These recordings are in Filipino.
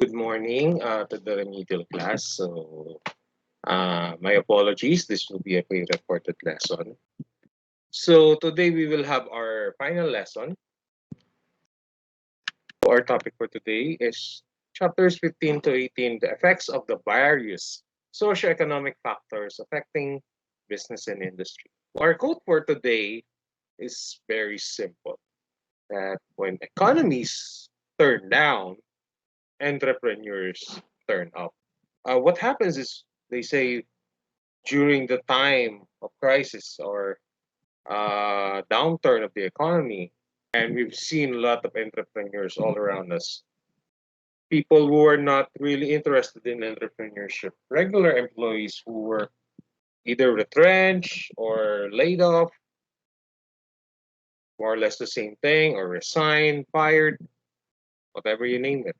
Good morning to the remedial class. My apologies. This will be a pre-recorded lesson. So, today we will have our final lesson. Our topic for today is chapters 15 to 18, the effects of the various socio-economic factors affecting business and industry. Our quote for today is very simple, that when economies turn down, entrepreneurs turn up. What happens is they say during the time of crisis or downturn of the economy, and we've seen a lot of entrepreneurs all around us. People who are not really interested in entrepreneurship, regular employees who were either retrenched or laid off, more or less the same thing, or resigned, fired, whatever you name it.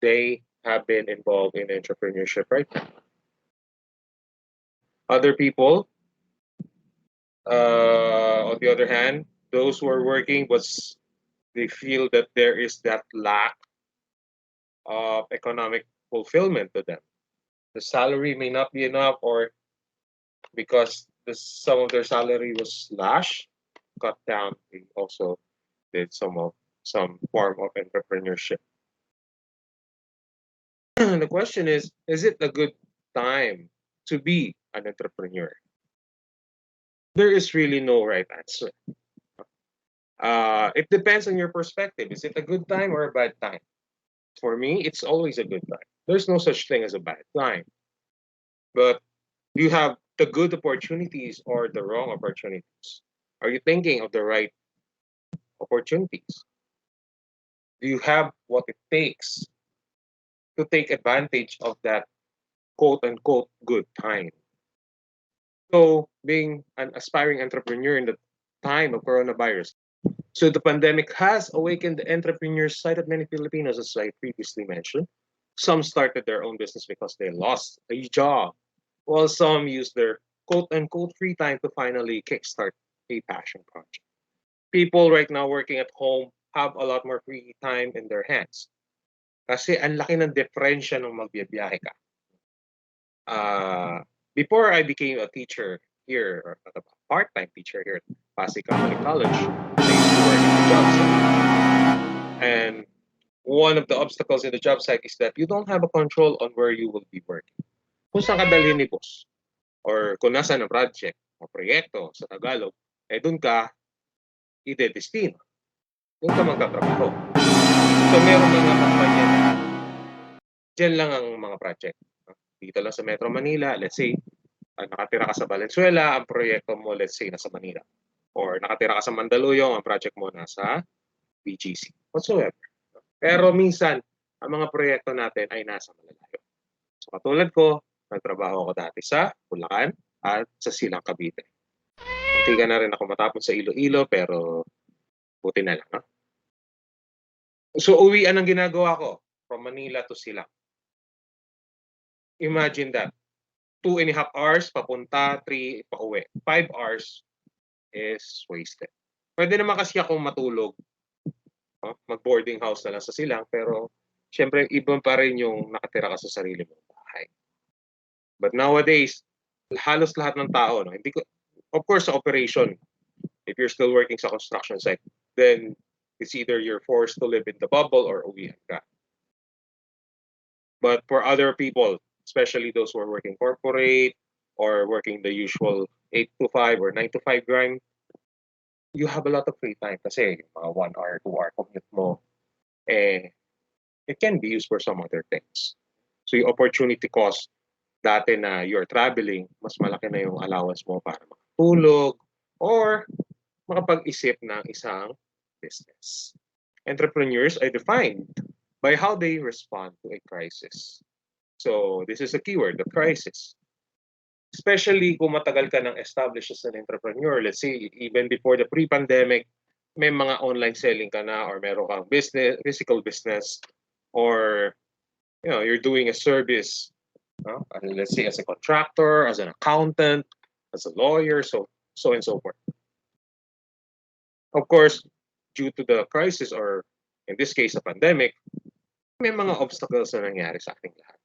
They have been involved in entrepreneurship right now. Other people, on the other hand, those who are working was they feel that there is that lack of economic fulfillment to them. The salary may not be enough, or because some of their salary was slashed, cut down, they also did some form of entrepreneurship. The question is it a good time to be an entrepreneur? There is really no right answer. It depends on your perspective. Is it a good time or a bad time? For me, it's always a good time. There's no such thing as a bad time. But do you have the good opportunities or the wrong opportunities? Are you thinking of the right opportunities? Do you have what it takes to take advantage of that quote unquote good time? So, being an aspiring entrepreneur in the time of coronavirus, so the pandemic has awakened the entrepreneur side of many Filipinos, as I previously mentioned. Some started their own business because they lost a job, while some used their quote unquote free time to finally kickstart a passion project. People right now working at home have a lot more free time in their hands. Kasi ang laki ng diferensya nung magbibiyahe ka. Before I became a teacher here, or a part-time teacher here at Pasig Catholic College, I used to work in the job site. And one of the obstacles in the job site is that you don't have a control on where you will be working. Kung saan ka dalhin ni boss, or kung nasa na project o proyekto sa Tagalog, doon ka ide-destino. Doon ka magtatrabaho. So meron mga kumpanya na dyan lang ang mga project. Dito lang sa Metro Manila, let's say, nakatira ka sa Valenzuela, ang proyekto mo, let's say, nasa Manila. Or nakatira ka sa Mandaluyong, ang project mo nasa BGC. Whatsoever. Pero minsan, ang mga proyekto natin ay nasa malalayo. So katulad ko, nagtrabaho ako dati sa Bulacan at sa Silang Cavite. Hindi ka na rin ako matapos sa Iloilo, pero buti na lang. No? So uwian ang ginagawa ko from Manila to Silang. Imagine that. 2.5 hours papunta, 3 pauwi. 5 hours is wasted. Pwede naman kasi akong matulog, mag-boarding house na lang sa Silang, pero syempre iba pa rin yung nakatira ka sa sarili mong bahay. But nowadays, halos lahat ng tao, no? Hindi ko, of course, sa operation, if you're still working sa construction site, then it's either you're forced to live in the bubble or uwihan ka. But for other people, especially those who are working corporate or working the usual 8 to 5 or 9 to 5 grind, you have a lot of free time kasi 1 hour, 2 hour commute mo, it can be used for some other things. So yung opportunity cost, dati na you're traveling, mas malaki na yung allowance mo para makatulog or makapag-isip ng isang business. Entrepreneurs are defined by how they respond to a crisis. So this is a keyword, the crisis. Especially kung matagal ka nang established as an entrepreneur, let's say even before the pre-pandemic, may mga online selling ka na or meron kang business, physical business, or you're doing a service, let's say as a contractor, as an accountant, as a lawyer, so and so forth. Of course, due to the crisis, or in this case, a pandemic, may mga obstacles na nangyari sa ating lahat.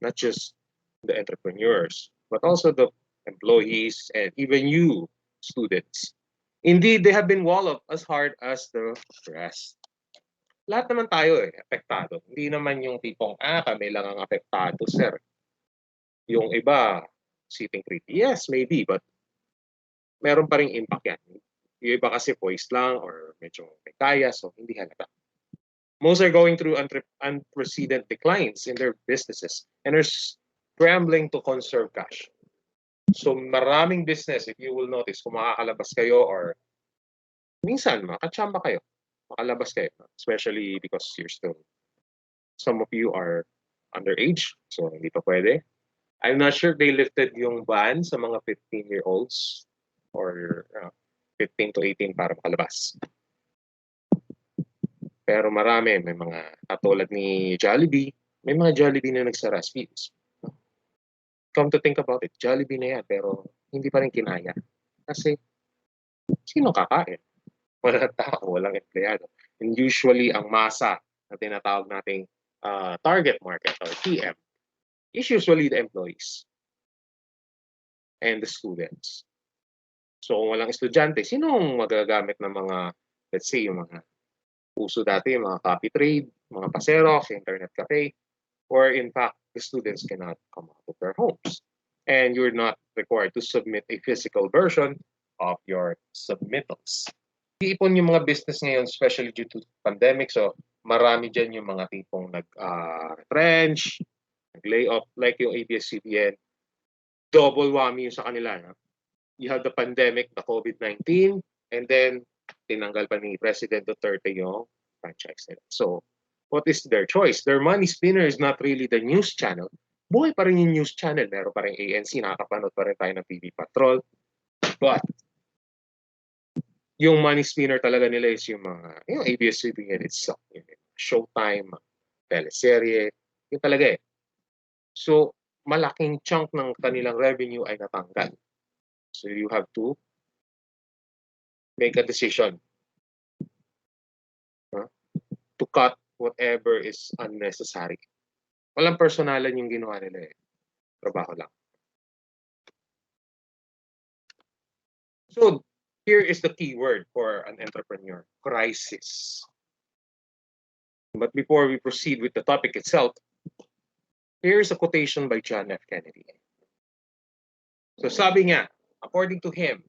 Not just the entrepreneurs, but also the employees and even you, students. Indeed, they have been walloped as hard as the rest. Lahat naman tayo apektado. Hindi naman yung tipong, kami lang ang apektado, sir. Yung iba, sitting pretty. Yes, maybe, but meron pa ring impact yan. Yung iba kasi poised lang or medyo may kaya, so hindi halata. Most are going through unprecedented declines in their businesses and are scrambling to conserve cash. So maraming business, if you will notice, kung makakalabas kayo or minsan makachamba kayo, makalabas kayo, especially because you're still, some of you are underage, so hindi pa pwede. I'm not sure they lifted yung ban sa mga 15-year-olds or 15 to 18 para makalabas. Pero marami, may mga katulad ni Jollibee, may mga Jollibee na nagsara. Come to think about it, Jollibee na yan, pero hindi pa rin kinaya. Kasi, sino kakain? Walang tao, walang empleyado. And usually, ang masa na tinatawag nating target market or TM is usually the employees and the students. So, kung walang estudyante, sino ang magagamit ng mga, let's say, yung mga uso dati, yung mga copy trade, mga pasero, internet cafe, or in fact, the students cannot come out of their homes. And you're not required to submit a physical version of your submittals. Iipon yung mga business ngayon, especially due to pandemic. So, marami dyan yung mga tipong nag-retrench, nag-lay off, like yung ABS-CBN. Double whammy yung sa kanila. No? You have the pandemic, the COVID-19, and then tinanggal pa ni President Duterte yung franchise nila. So, what is their choice? Their money spinner is not really the news channel. Buhay pa rin yung news channel. Meron pa rin ANC, nakakapanood pa rin tayo ng TV Patrol. But, yung money spinner talaga nila is yung mga, yung ABS-CBN itself. Yung Showtime, teleserye, yun talaga eh. So, malaking chunk ng kanilang revenue ay natanggal. So, you have to make a decision to cut whatever is unnecessary. Walang personalan yung ginawa nila eh. Trabaho lang. So, here is the key word for an entrepreneur, crisis. But before we proceed with the topic itself, here's a quotation by John F. Kennedy. So sabi niya, according to him,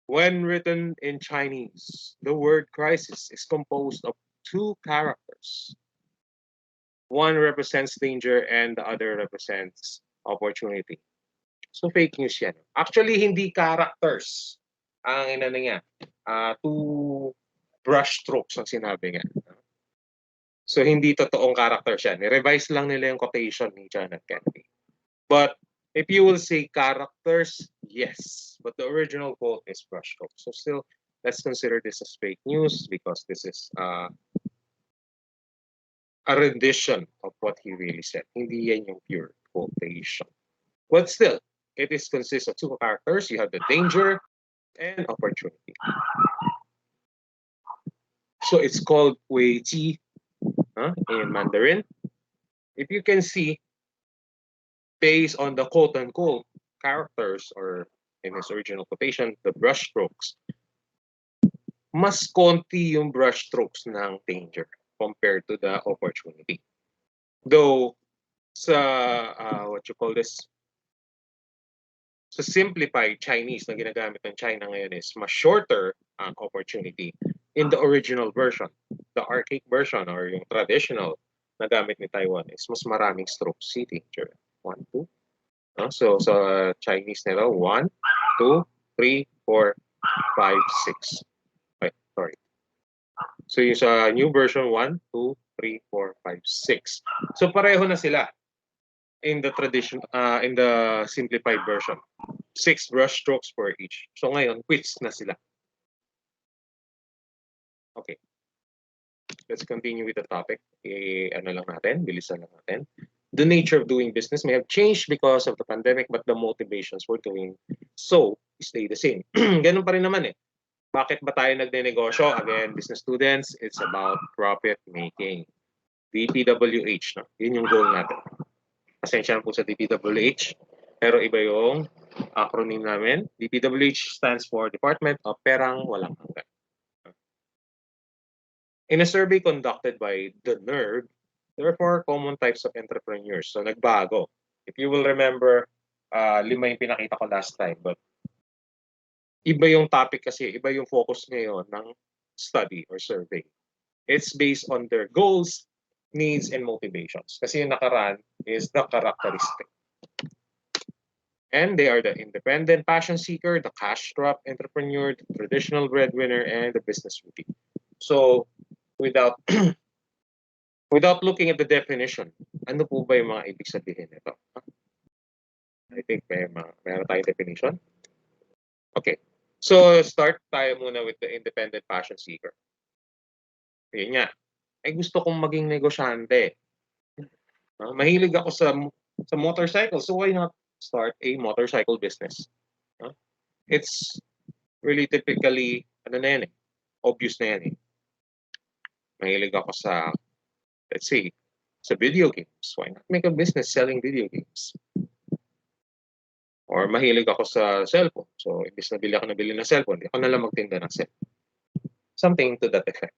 when written in Chinese, the word crisis is composed of two characters. One represents danger and the other represents opportunity. So fake news yan. Actually, hindi characters ang inano niya. Two brush strokes ang sinabi niya. So hindi totoong characters yan. I-revise lang nila yung quotation ni John F. Kennedy. But if you will say characters, yes. But the original quote is brush strokes. So still, let's consider this as fake news because this is a rendition of what he really said. Hindi yan yung pure quotation. But still, it is consists of two characters. You have the danger and opportunity. So it's called Wei Ji in Mandarin. If you can see, based on the quote-unquote characters or in his original quotation, the brush strokes, mas konti yung brush strokes ng danger compared to the opportunity. Though, sa what you call this, sa simplified Chinese na ginagamit ng China ngayon is mas shorter ang opportunity in the original version. The archaic version or yung traditional na gamit ni Taiwan is mas maraming strokes si danger. 1, 2. So sa Chinese nila, 1, 2, 3, 4, 5, 6. Okay, sorry. So yung sa new version, 1, 2, 3, 4, 5, 6. So pareho na sila in the tradition, in the simplified version. 6 brush strokes per each. So ngayon, quits na sila. Okay. Let's continue with the topic. Ano lang natin, bilisan lang natin. The nature of doing business may have changed because of the pandemic, but the motivations for doing so stay the same. Ganun pa rin naman eh. Bakit ba tayo nagne-negosyo? Again, business students, it's about profit making. DPWH, no? Yun yung goal natin. Pasensya na po sa DPWH, pero iba yung acronym namin. DPWH stands for Department of Perang Walang Hanggan. In a survey conducted by the NERD, there are 4 common types of entrepreneurs. So nagbago. If you will remember, 5 yung pinakita ko last time, but iba yung topic kasi, iba yung focus ngayon ng study or survey. It's based on their goals, needs, and motivations. Kasi yung nakaraan is the characteristic. And they are the independent passion seeker, the cash-strapped entrepreneur, the traditional breadwinner, and the business rookie. So, without without looking at the definition, ano po ba yung mga ibig sabihin nito? I think meron tayong definition. Okay. So, start tayo muna with the independent passion seeker. Yun nga. Ay gusto kong maging negosyante. Mahilig ako sa motorcycle, so why not start a motorcycle business? It's really typically, ano na yan eh, obvious na yan eh. Mahilig ako sa, let's say, sa video games. Why not make a business selling video games? Or mahilig ako sa cellphone. So, imbis na nabili ng cellphone, ako na lang magtinda ng cellphone. Something to that effect.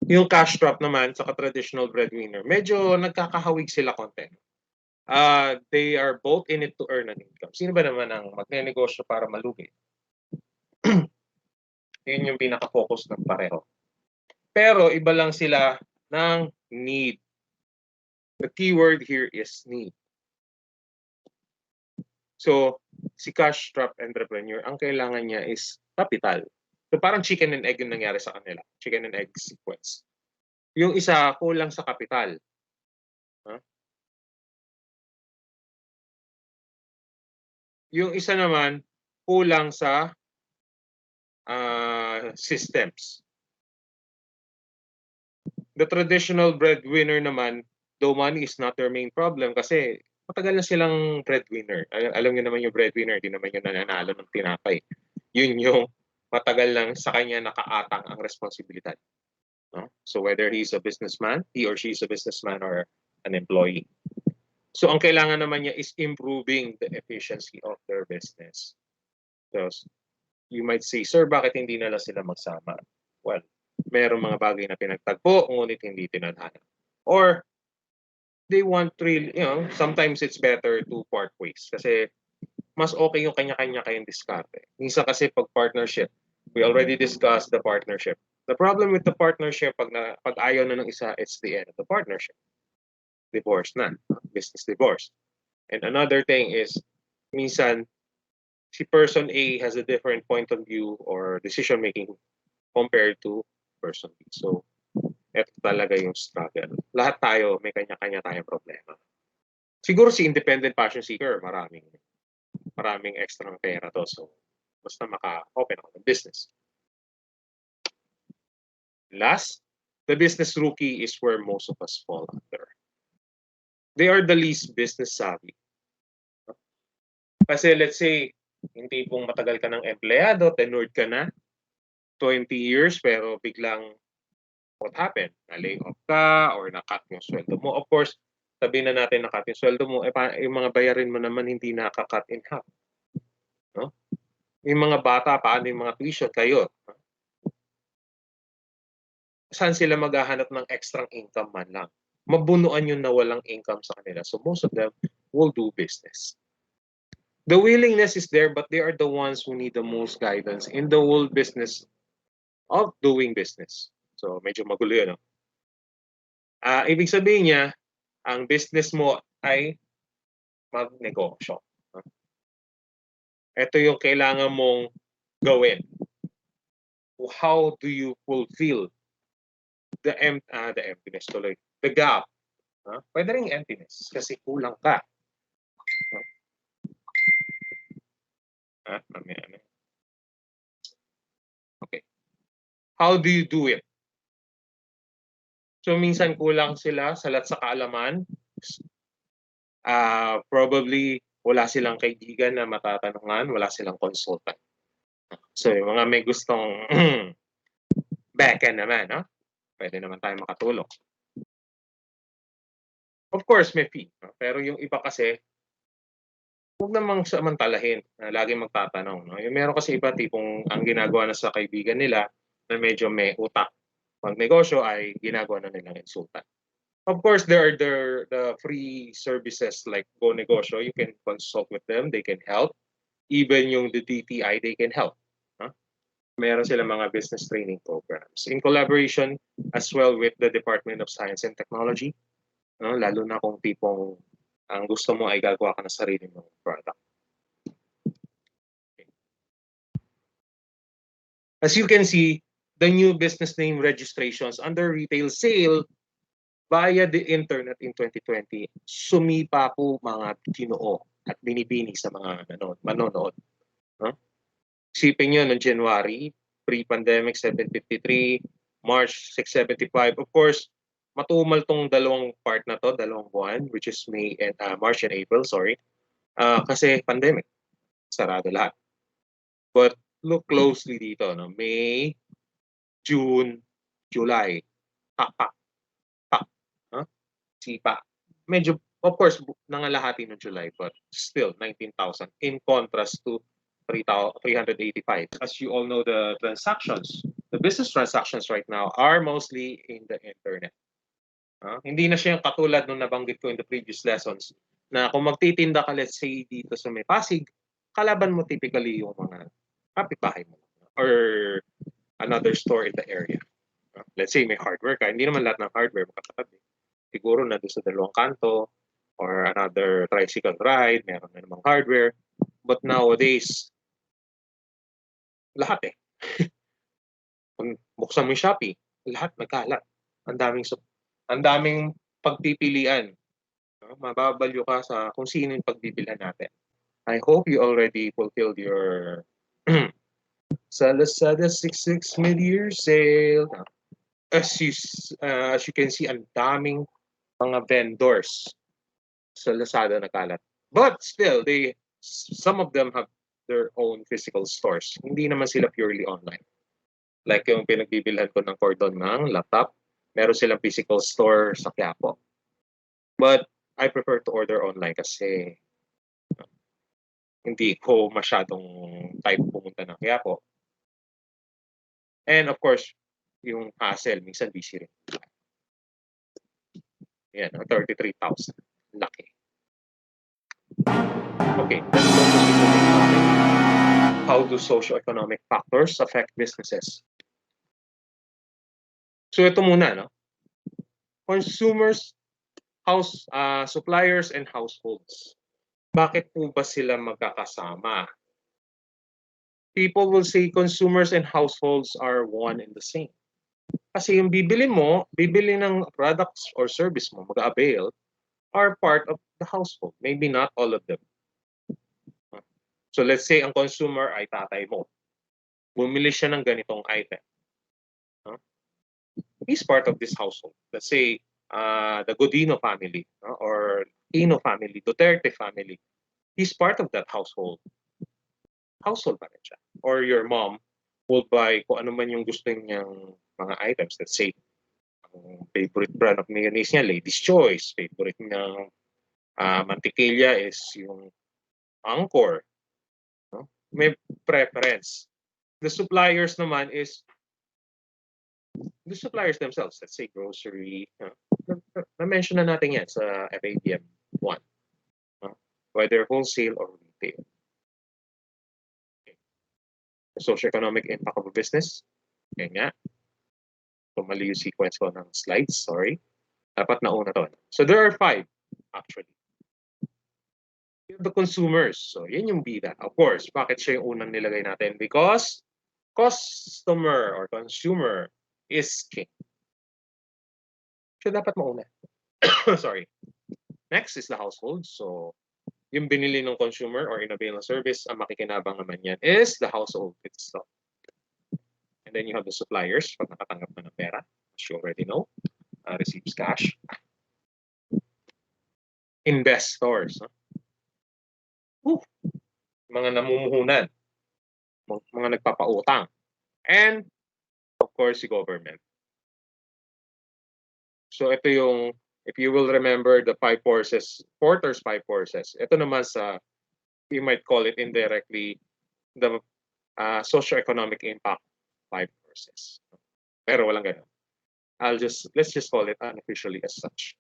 Yung cash trap naman sa traditional breadwinner, medyo nagkakahawig sila konti. They are both in it to earn an income. Sino ba naman ang magnenegosyo para malugi? Yun yung pinaka-focus ng pareho. Pero iba lang sila ng need. The keyword here is need. So, si cash trap entrepreneur, ang kailangan niya is capital. So, parang chicken and egg yung nangyari sa kanila. Chicken and egg sequence. Yung isa, kulang sa capital. Yung isa naman, kulang sa systems. The traditional breadwinner naman, though money is not their main problem kasi matagal na silang breadwinner. Alam niyo naman yung breadwinner, di naman yung nananalo ng tinapay. Yun yung matagal lang sa kanya nakaatang ang responsibilidad. So whether he's a businessman, he or she is a businessman or an employee. So ang kailangan naman niya is improving the efficiency of their business. So you might say, sir, bakit hindi na lang sila magsama? Well, merong mga bagay na pinagtagpo, ngunit hindi tinadhana. Or they want really, sometimes it's better to part ways. Kasi mas okay yung kanya-kanya kayong diskarte. Minsan kasi pag partnership, we already discussed the partnership. The problem with the partnership, pag ayaw na ng isa, it's the end of the partnership. Divorce na. Business divorce. And another thing is, minsan, si person A has a different point of view or decision-making compared to person B. So, ito talaga yung struggle. Lahat tayo, may kanya-kanya tayong problema. Siguro si independent passion seeker, maraming extra pera to. So, basta maka-open ako ng business. Last, the business rookie is where most of us fall under. They are the least business savvy. Kasi let's say, hindi pong matagal ka ng empleyado, tenured ka na, 20 years, pero biglang, what happened? Na-lay off ka or na-cut yung sweldo mo. Of course, sabihin na natin na-cut yung sweldo mo, yung mga bayarin mo naman hindi naka-cut in half. No? Yung mga bata, paano yung mga tuition kayo? Saan sila maghahanap ng extra income man lang? Mabunuan yung nawalang income sa kanila. So most of them will do business. The willingness is there, but they are the ones who need the most guidance in the whole business of doing business. So medyo magulo yun. Ibig sabihin niya, ang business mo ay magnegosyo. Ito yung kailangan mong gawin. How do you fulfill the emptiness tuloy? The gap. Pwede rin emptiness kasi kulang ka. Okay. How do you do it? So minsan kulang sila sa lahat sa kaalaman. Probably wala silang kaibigan na matatanungan, wala silang consultant. So yung mga may gustong backhand naman, no? pwede naman tayo makatulong. Of course, may fee. Pero yung iba kasi, huwag namang samantalahin na laging magtatanong. No? Yung meron kasi iba tipong ang ginagawa na sa kaibigan nila na medyo may utak magnegosyo ay ginagawa na nilang insultan. Of course, there are the free services like Go Negosyo. You can consult with them. They can help. Even yung the DTI, they can help. Huh? Meron sila mga business training programs. In collaboration as well with the Department of Science and Technology. No? Lalo na kung tipong ang gusto mo ay gagawa ka ng sarili mong product. Okay. As you can see, the new business name registrations under retail sale via the internet in 2020, sumipa po mga Ginoo at binibini sa mga manonood. Huh? Isipin nyo, noong January, pre-pandemic 753, March 675. Of course, matumal tong dalawang part na to, dalawang buwan, which is March and April, sorry. Kasi pandemic, sarado lahat. But look closely dito, no? May, June, July, pak. Huh? Sipa. Medyo, of course, nangalahati ng July, but still 19,000 in contrast to 385. As you all know, the business transactions right now are mostly in the internet. Hindi na siya yung katulad nung nabanggit ko in the previous lessons na kung magtitinda ka, let's say, dito sa may Pasig, kalaban mo typically yung mga kapitbahay mo or another store in the area. Let's say may hardware ka, hindi naman lahat ng hardware makakatabi. Siguro na doon sa dalawang kanto or another tricycle ride, meron na namang hardware. But nowadays, lahat eh. Kung buksan mo yung Shopee, lahat nagkalat. Ang daming pagpipilian. Mababalyo ka sa kung sino yung pagbibilhan natin. I hope you already fulfilled your sa Lazada 66 mid-year sale. As you can see, ang daming mga vendors sa Lazada na kalat. But still, some of them have their own physical stores. Hindi naman sila purely online. Like yung pinagbibilhan ko ng cordon ng laptop, meron silang physical store sa Quiapo. But I prefer to order online kasi hindi ko masyadong type pumunta ng Quiapo. And of course, yung hassle, minsan busy rin. Yan, 33,000. Laki. Okay, let's go to the topic. How do socio-economic factors affect businesses? So ito muna, no? Consumers, suppliers, and households. Bakit po ba sila magkakasama? People will say consumers and households are one and the same. Kasi yung bibili ng products or service mo, mag-avail, are part of the household. Maybe not all of them. So let's say ang consumer ay tatay mo. Bumili siya ng ganitong item. He's part of this household. Let's say the Godino family or Ino family, Duterte family. He's part of that household. Household pa rin siya. Or your mom will buy kung ano man yung gusto niyang mga items. Let's say, ang favorite brand of mayonnaise niya, Lady's Choice. Favorite niyang mantikilya is yung Angkor. No? May preference. The suppliers naman is the suppliers themselves. Let's say grocery. Na-mention na natin yan sa ABM 1. Whether wholesale or retail. Socio-economic impact of a business. Yan nga. So, mali yung sequence ko ng slides. Sorry. Dapat nauna to. So, there are 5, actually. The consumers. So, yan yung bida. Of course, bakit siya yung unang nilagay natin? Because customer or consumer is king. So, dapat mauna. Sorry. Next is the household. So, yung binili ng consumer or inavail ng service, ang makikinabang naman yan is the household itself. And then you have the suppliers, pag nakatanggap na ng pera, as you already know, receives cash. Investors. Mga namumuhunan, mga nagpapautang. And, of course, the government. So ito yung, if you will remember the five forces, Porter's five forces, ito naman sa, you might call it indirectly, the socio-economic impact five forces. Pero walang ganun. Let's just call it unofficially as such.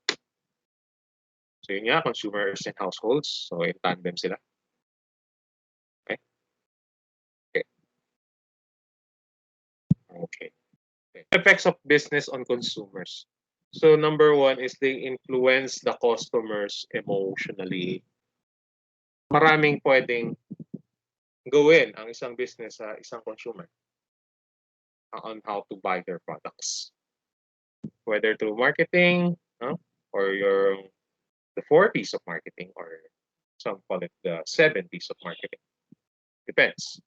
So yun nga, consumers and households. So in tandem sila. Okay. Okay. Effects of business on consumers. So number one is they influence the customers emotionally. Maraming pwedeng gawin ang isang business sa isang consumer on how to buy their products. Whether through marketing, or the 40s of marketing, or some call it the 70s of marketing. Depends.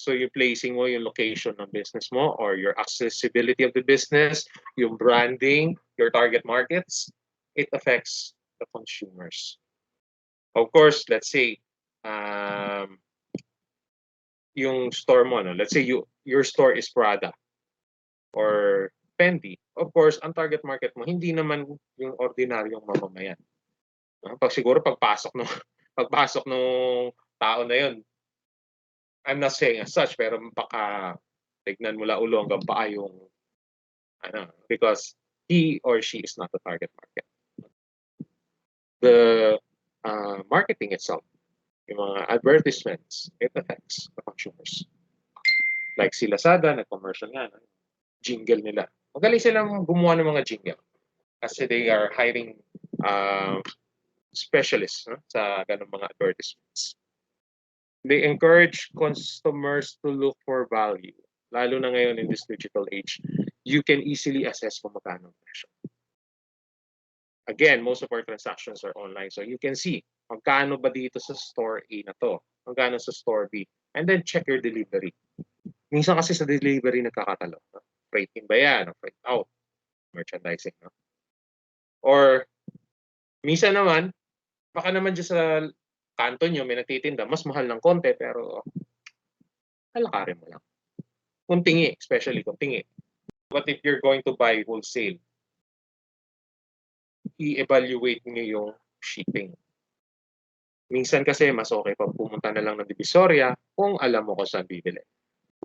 So yung placing mo, yung location ng business mo, or your accessibility of the business, yung branding, your target markets, it affects the consumers. Of course, let's say, yung store mo, no? Let's say your store is Prada or Fendi. Of course, ang target market mo, hindi naman yung ordinaryong mamamayan. Siguro pagpasok nung tao na yun, I'm not saying as such, pero baka tignan mo ulo hanggang paa yung because he or she is not the target market. The marketing itself, yung mga advertisements, it affects the consumers. Like si Lazada, nag-commercial nga, jingle nila. Magaling silang gumawa ng mga jingle kasi they are hiring specialists sa ganung mga advertisements. They encourage customers to look for value. Lalo na ngayon in this digital age, you can easily assess kung magkano ang presyo. Again, most of our transactions are online, so you can see magkano ba dito sa store A na to, magkano sa store B, and then check your delivery. Minsan kasi sa delivery nagkakatalo. Freight in ba yan? Freight out? Merchandising. Or minsan naman, baka naman dyan sa kanto nyo may nagtitinda, mas mahal ng konti, pero halakarin mo lang. Kung tingi, especially kung tingi. But if you're going to buy wholesale, i-evaluate nyo yung shipping. Minsan kasi mas okay pa pumunta na lang ng Divisoria kung alam mo kung saan bibili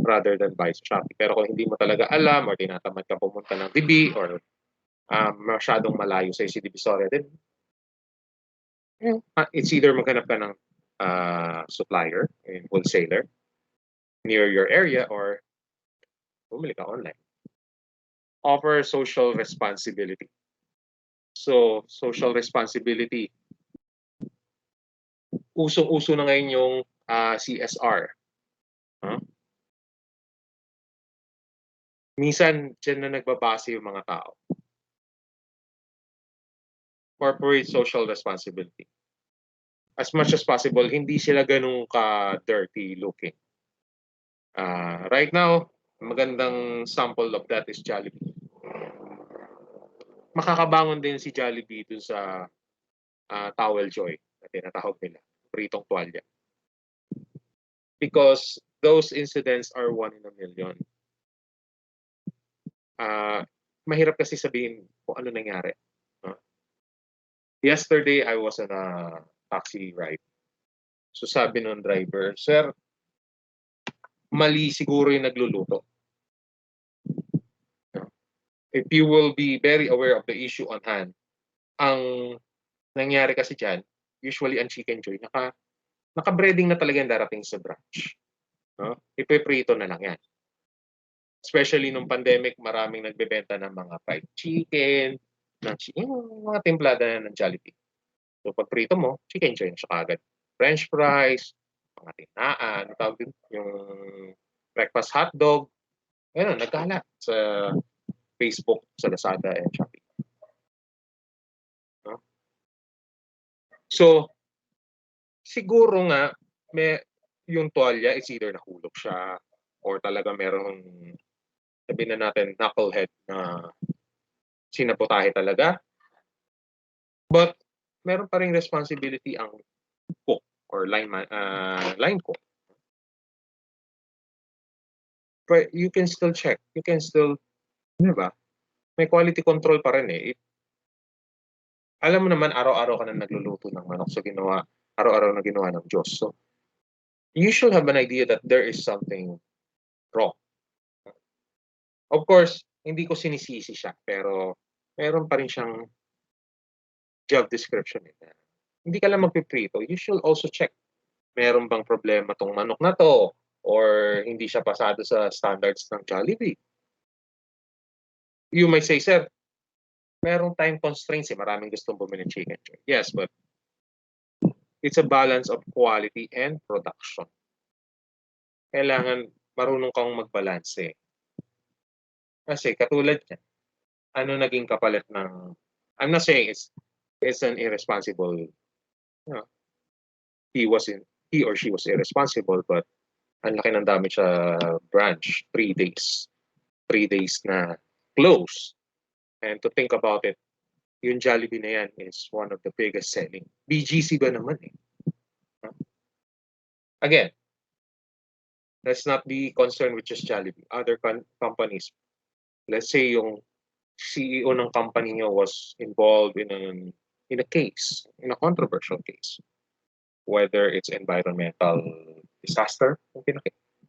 rather than buy sa Shopee. Pero kung hindi mo talaga alam or tinatamad ka pumunta ng DB or masyadong malayo sa si Divisoria, then it's either maghanap ka ng supplier and wholesaler near your area or bumili ka online. Offer social responsibility. So, social responsibility. Usong-uso na ngayon yung CSR. Minsan, dyan na nagbabase yung mga tao. Corporate social responsibility. As much as possible, hindi sila ganun ka-dirty looking. Right now, magandang sample of that is Jollibee. Makakabangon din si Jollibee dun sa towel joy na tinatawag nila, pritong tuwalya. Because those incidents are 1 in a million. Mahirap kasi sabihin kung ano nangyari. Yesterday, I was on a taxi ride. So sabi ng driver, sir, mali siguro yung nagluluto. If you will be very aware of the issue on hand, ang nangyari kasi dyan, usually ang Chicken Joy, naka-breading na talaga yung darating sa branch. Ipiprito na lang yan. Especially nung pandemic, maraming nagbebenta ng mga fried chicken, yung mga templada na ng Jollibee. So pag prito mo, Chicken Joy na siya kagad. French fries, mga tinaan, yung breakfast hotdog, ayun, nagkalat sa Facebook, sa Lazada, and Shopee. So, siguro nga, yung tuwalya is either nahulog siya or talaga merong, sabihin na natin, knucklehead na sinabotahe talaga. But, meron pa rin responsibility ang cook or line cook. But you can still check. You can still, di ba? may quality control pa rin eh. Alam mo naman, araw-araw ka na nagluluto ng manok sa ginawa, araw-araw na ginawa ng Diyos. So, you should have an idea that there is something wrong. Of course, hindi ko sinisisi siya, pero meron pa rin siyang job description. Hindi ka lang magpiprito, you should also check. Meron bang problema tong manok na to? Or hindi siya pasado sa standards ng Jollibee? You might say, sir, merong time constraints eh. Maraming gustong bumili ng chicken. Yes, but it's a balance of quality and production. Kailangan marunong kang mag-balance eh. Kasi katulad niya, ano naging kapalit ng, I'm not saying it's an irresponsible, he or she was irresponsible, but ang laki ng damage sa branch, 3 days. 3 days na close. And to think about it, yung Jollibee na yan is one of the biggest selling. BGC ba naman eh? Again, let's not be concerned with just Jollibee. Other companies, let's say yung CEO ng company niyo was involved in a case, in a controversial case. Whether it's environmental disaster,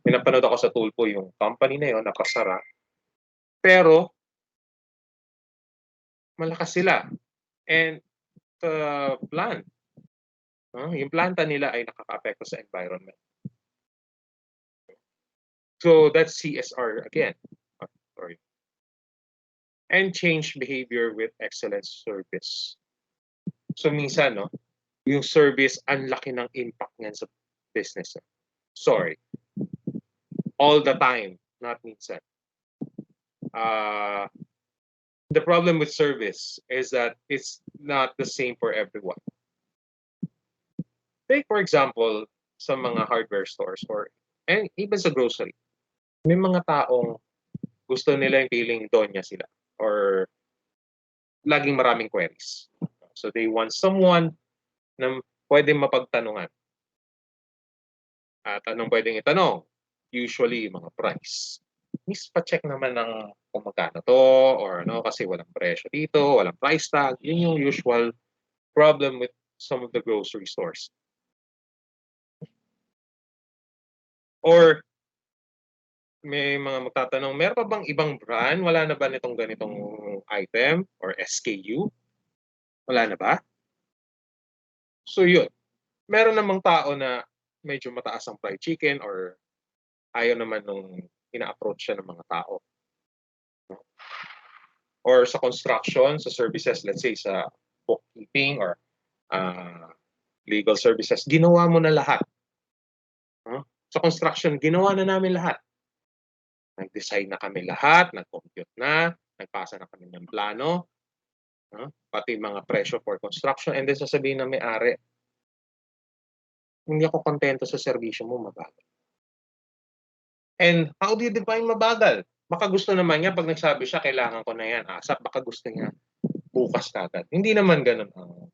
pinapanood ako sa Tulpo yung company na yun, nakasara. Pero, malakas sila. And the plant, yung planta nila ay nakaka-apekto sa environment. So that's CSR again. Sorry. And change behavior with excellent service. So minsan, no, yung service, ang laki ng impact niyan sa business. Sorry. All the time, not minsan. The problem with service is that it's not the same for everyone. Take for example, sa mga hardware stores and even sa grocery. May mga taong gusto nila yung feeling donya sila or laging maraming queries. So they want someone na pwedeng mapagtanungan. At anong pwedeng itanong? Usually, mga price. Miss, pa-check naman ng kung magkano to or ano kasi walang presyo dito, walang price tag. Yun yung usual problem with some of the grocery stores. Or may mga magtatanong, meron pa bang ibang brand? Wala na ba nitong ganitong item or SKU? Wala na ba? So yun. Meron namang tao na medyo mataas ang fried chicken or ayaw naman nung ina-approach siya ng mga tao. Or sa construction, sa services, let's say sa bookkeeping or legal services, ginawa mo na lahat. Sa construction, ginawa na namin lahat. Nag-design na kami lahat, nag-compute na, nagpasa na kami ng plano, pati mga presyo for construction, and then sasabihin na may-ari, hindi ako kontento sa serbisyo mo, mabagal. And how do you define mabagal? Baka gusto naman niya, pag nagsabi siya, kailangan ko na yan, ASAP, baka gusto niya bukas kagad. Hindi naman ganun ang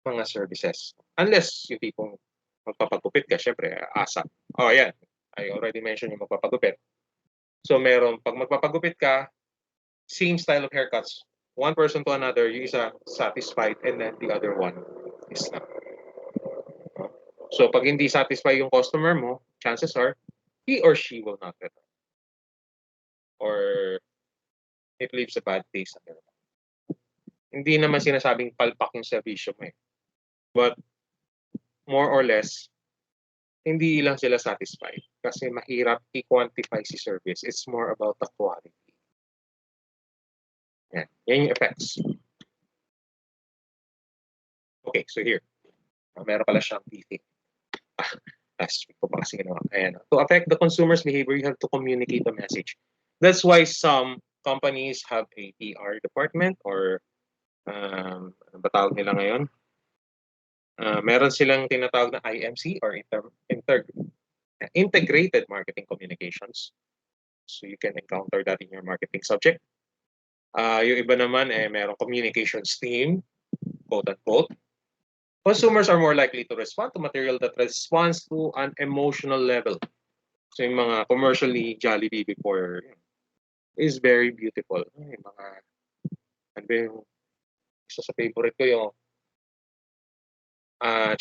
mga services. Unless yung tipong magpapagupit ka, syempre, ASAP. Oh, yan. I already mentioned yung magpapagupit. So meron, pag magpapagupit ka, same style of haircuts, one person to another, yung isa satisfied and then the other one is not. So pag hindi satisfied yung customer mo, chances are, he or she will not return. Or it leaves a bad taste. Hindi naman sinasabing palpak yung servisyo mo eh. But more or less, hindi lang sila satisfied kasi mahirap i-quantify si service. It's more about the quality. Yan yung effects. Okay, so here. Meron pala siyang PT. Last week ko pa kasi ginawa. Ayan. To affect the consumer's behavior, you have to communicate the message. That's why some companies have a PR department or ano ba tawag nila ngayon? Meron silang tinatawag na IMC or Integrated Marketing Communications. So you can encounter that in your marketing subject. Yung iba naman, merong communications team, quote-unquote. Consumers are more likely to respond to material that responds to an emotional level. So yung mga commercially Jollibee before is very beautiful. Yung mga Ano ba yung isa sa favorite ko yung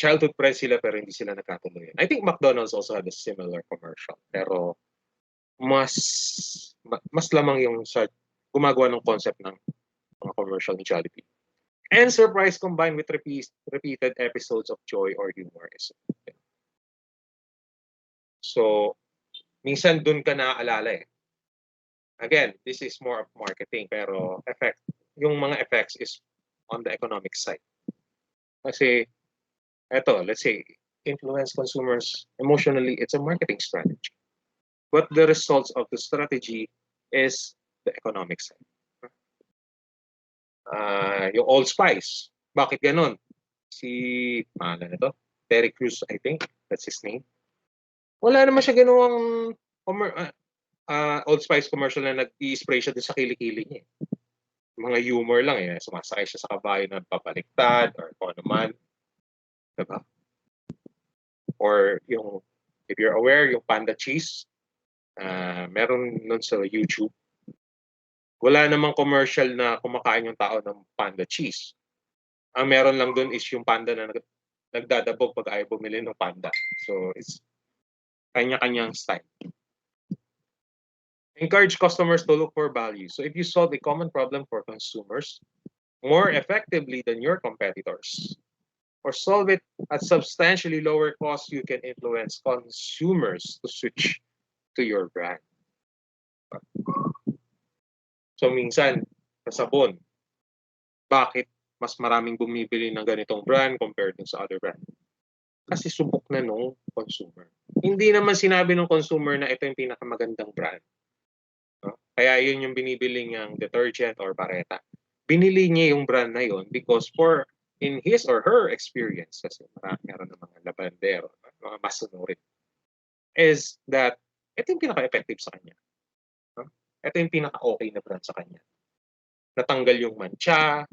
childhood friends sila pero hindi sila nagkatuloy. I think McDonald's also had a similar commercial pero mas mas lamang yung sa gumagawa ng concept ng mga commercial ni Jollibee. And surprise combined with repeated episodes of joy or humor. So, minsan dun ka naaalala eh. Again, this is more of marketing pero yung mga effects is on the economic side. Kasi eto, let's say influence consumers emotionally, it's a marketing strategy. But the results of the strategy is the economic side. Yung Old Spice, bakit ganun? Si, ano na to? Terry Crews, I think, that's his name. Wala naman siya ginawang Old Spice commercial na nag-i-spray siya dun sa kilikili niya. Mga humor lang eh. Sumasakay siya sa kabayo na papaliktad or kung ano man. Diba? Or yung, if you're aware, yung panda cheese, meron nun sa YouTube. Wala namang commercial na kumakain yung tao ng panda cheese. Ang meron lang dun is yung panda na nagdadabog pag ayaw bumili ng panda. So, it's kanya-kanyang style. Encourage customers to look for value. So if you solve a common problem for consumers more effectively than your competitors, or solve it at substantially lower cost, you can influence consumers to switch to your brand. So minsan, sa sabon, bakit mas maraming bumibili ng ganitong brand compared sa other brand? Kasi subok na nung consumer. Hindi naman sinabi ng consumer na ito yung pinakamagandang brand. Kaya yun yung binibili niyang detergent or bareta. Binili niya yung brand na yun because in his or her experience, kasi meron ng mga labandero, mga masunurin, is that ito yung pinaka-effective sa kanya. Ito yung pinaka-okay na brand sa kanya. Natanggal yung mancha,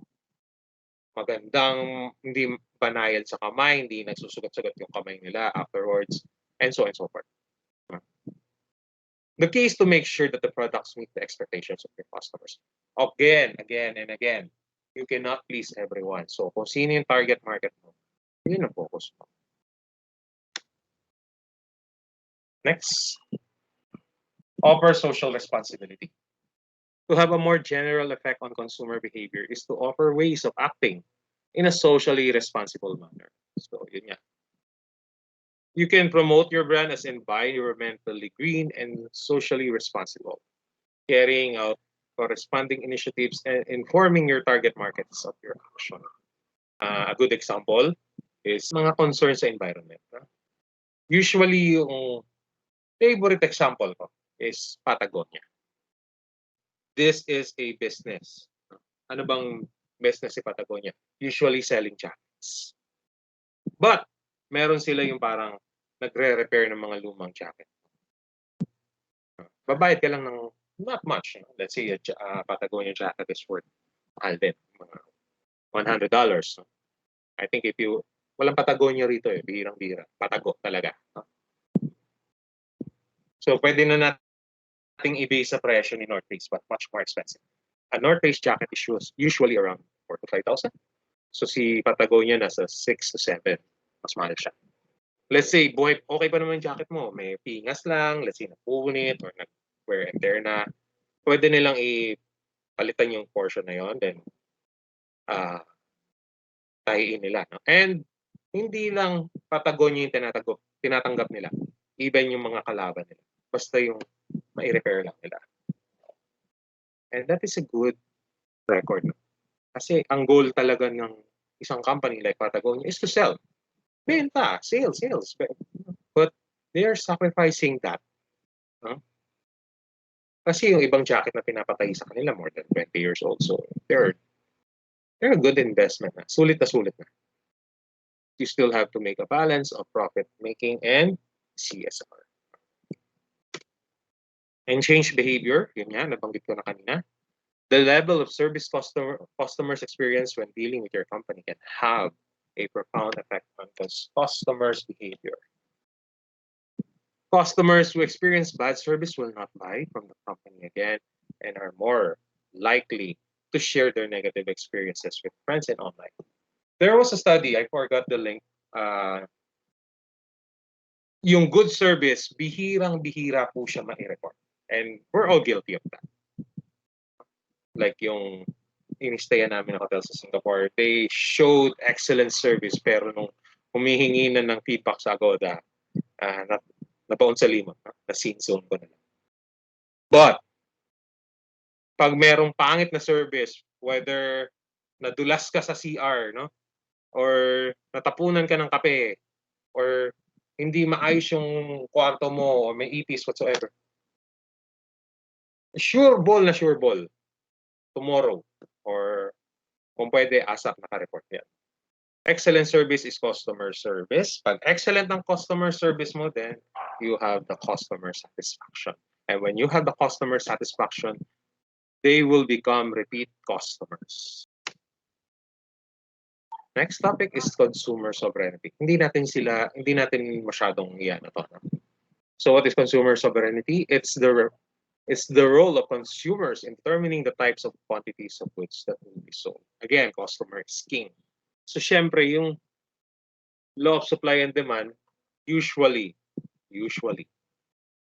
magandang, hindi banayad sa kamay, hindi nagsusugat-sugat yung kamay nila afterwards, and so on and so forth. The key is to make sure that the products meet the expectations of your customers. Again, and again, you cannot please everyone. So kung sino yung target market mo, yun ang focus mo. Next, offer social responsibility. To have a more general effect on consumer behavior is to offer ways of acting in a socially responsible manner. So yun nga. You can promote your brand as environmentally green and socially responsible, carrying out corresponding initiatives and informing your target markets of your action. A good example is mga concerns sa environment. Usually, yung favorite example ko is Patagonia. This is a business. Ano bang business si Patagonia? Usually selling jackets. But, meron sila yung parang nagre-repair ng mga lumang jacket. Babayad ka lang ng not much. Let's say a Patagonia jacket is worth mahal din, mga $100. I think if you, walang Patagonia rito eh, bihirang-bihira. Patago talaga. So pwede na nating i-base sa presyo ni North Face but much more expensive. A North Face jacket is usually around 4,000 to 5,000. So si Patagonia nasa 6,000 to 7,000. Mas mahal siya. Let's say, boy, okay pa naman yung jacket mo. May pingas lang, let's say, napunit or nag-wear and tear na. Pwede nilang ipalitan yung portion na yon, then tahiin nila. No? And hindi lang Patagonia yung tinatanggap nila. Even yung mga kalaban nila. Basta yung mai-repair lang nila. And that is a good record. No? Kasi ang goal talaga ng isang company like Patagonia is to sell. Benta, sales. But they are sacrificing that. Huh? Kasi yung ibang jacket na pinapatay sa kanila more than 20 years old. So they're a good investment na. Sulit na. You still have to make a balance of profit making and CSR. And change behavior, yun nga, nabanggit ko na kanina. The level of service customers experience when dealing with your company can have a profound effect on customers' behavior. Customers who experience bad service will not buy from the company again and are more likely to share their negative experiences with friends and online. There was a study, I forgot the link, yung good service, bihirang-bihira po siya ma-report. And we're all guilty of that. Like yung inistayan namin ng hotel sa Singapore, they showed excellent service pero nung humihingi na ng feedback sa Agoda, napaon sa limot, na scene zone ko na lang. But, pag merong pangit na service, whether nadulas ka sa CR, no? Or natapunan ka ng kape, or hindi maayos yung kwarto mo, or may ipis whatsoever. Sure ball na sure ball. Tomorrow, or kung pwede, ASAP naka-report yan. Excellent service is customer service. Pag excellent ang customer service mo, then you have the customer satisfaction. And when you have the customer satisfaction, they will become repeat customers. Next topic is consumer sovereignty. Hindi natin masyadong iyan ito. So what is consumer sovereignty? It's the role of consumers in determining the types of quantities of goods that will be sold. Again, customer is king. So syempre, yung law of supply and demand, usually,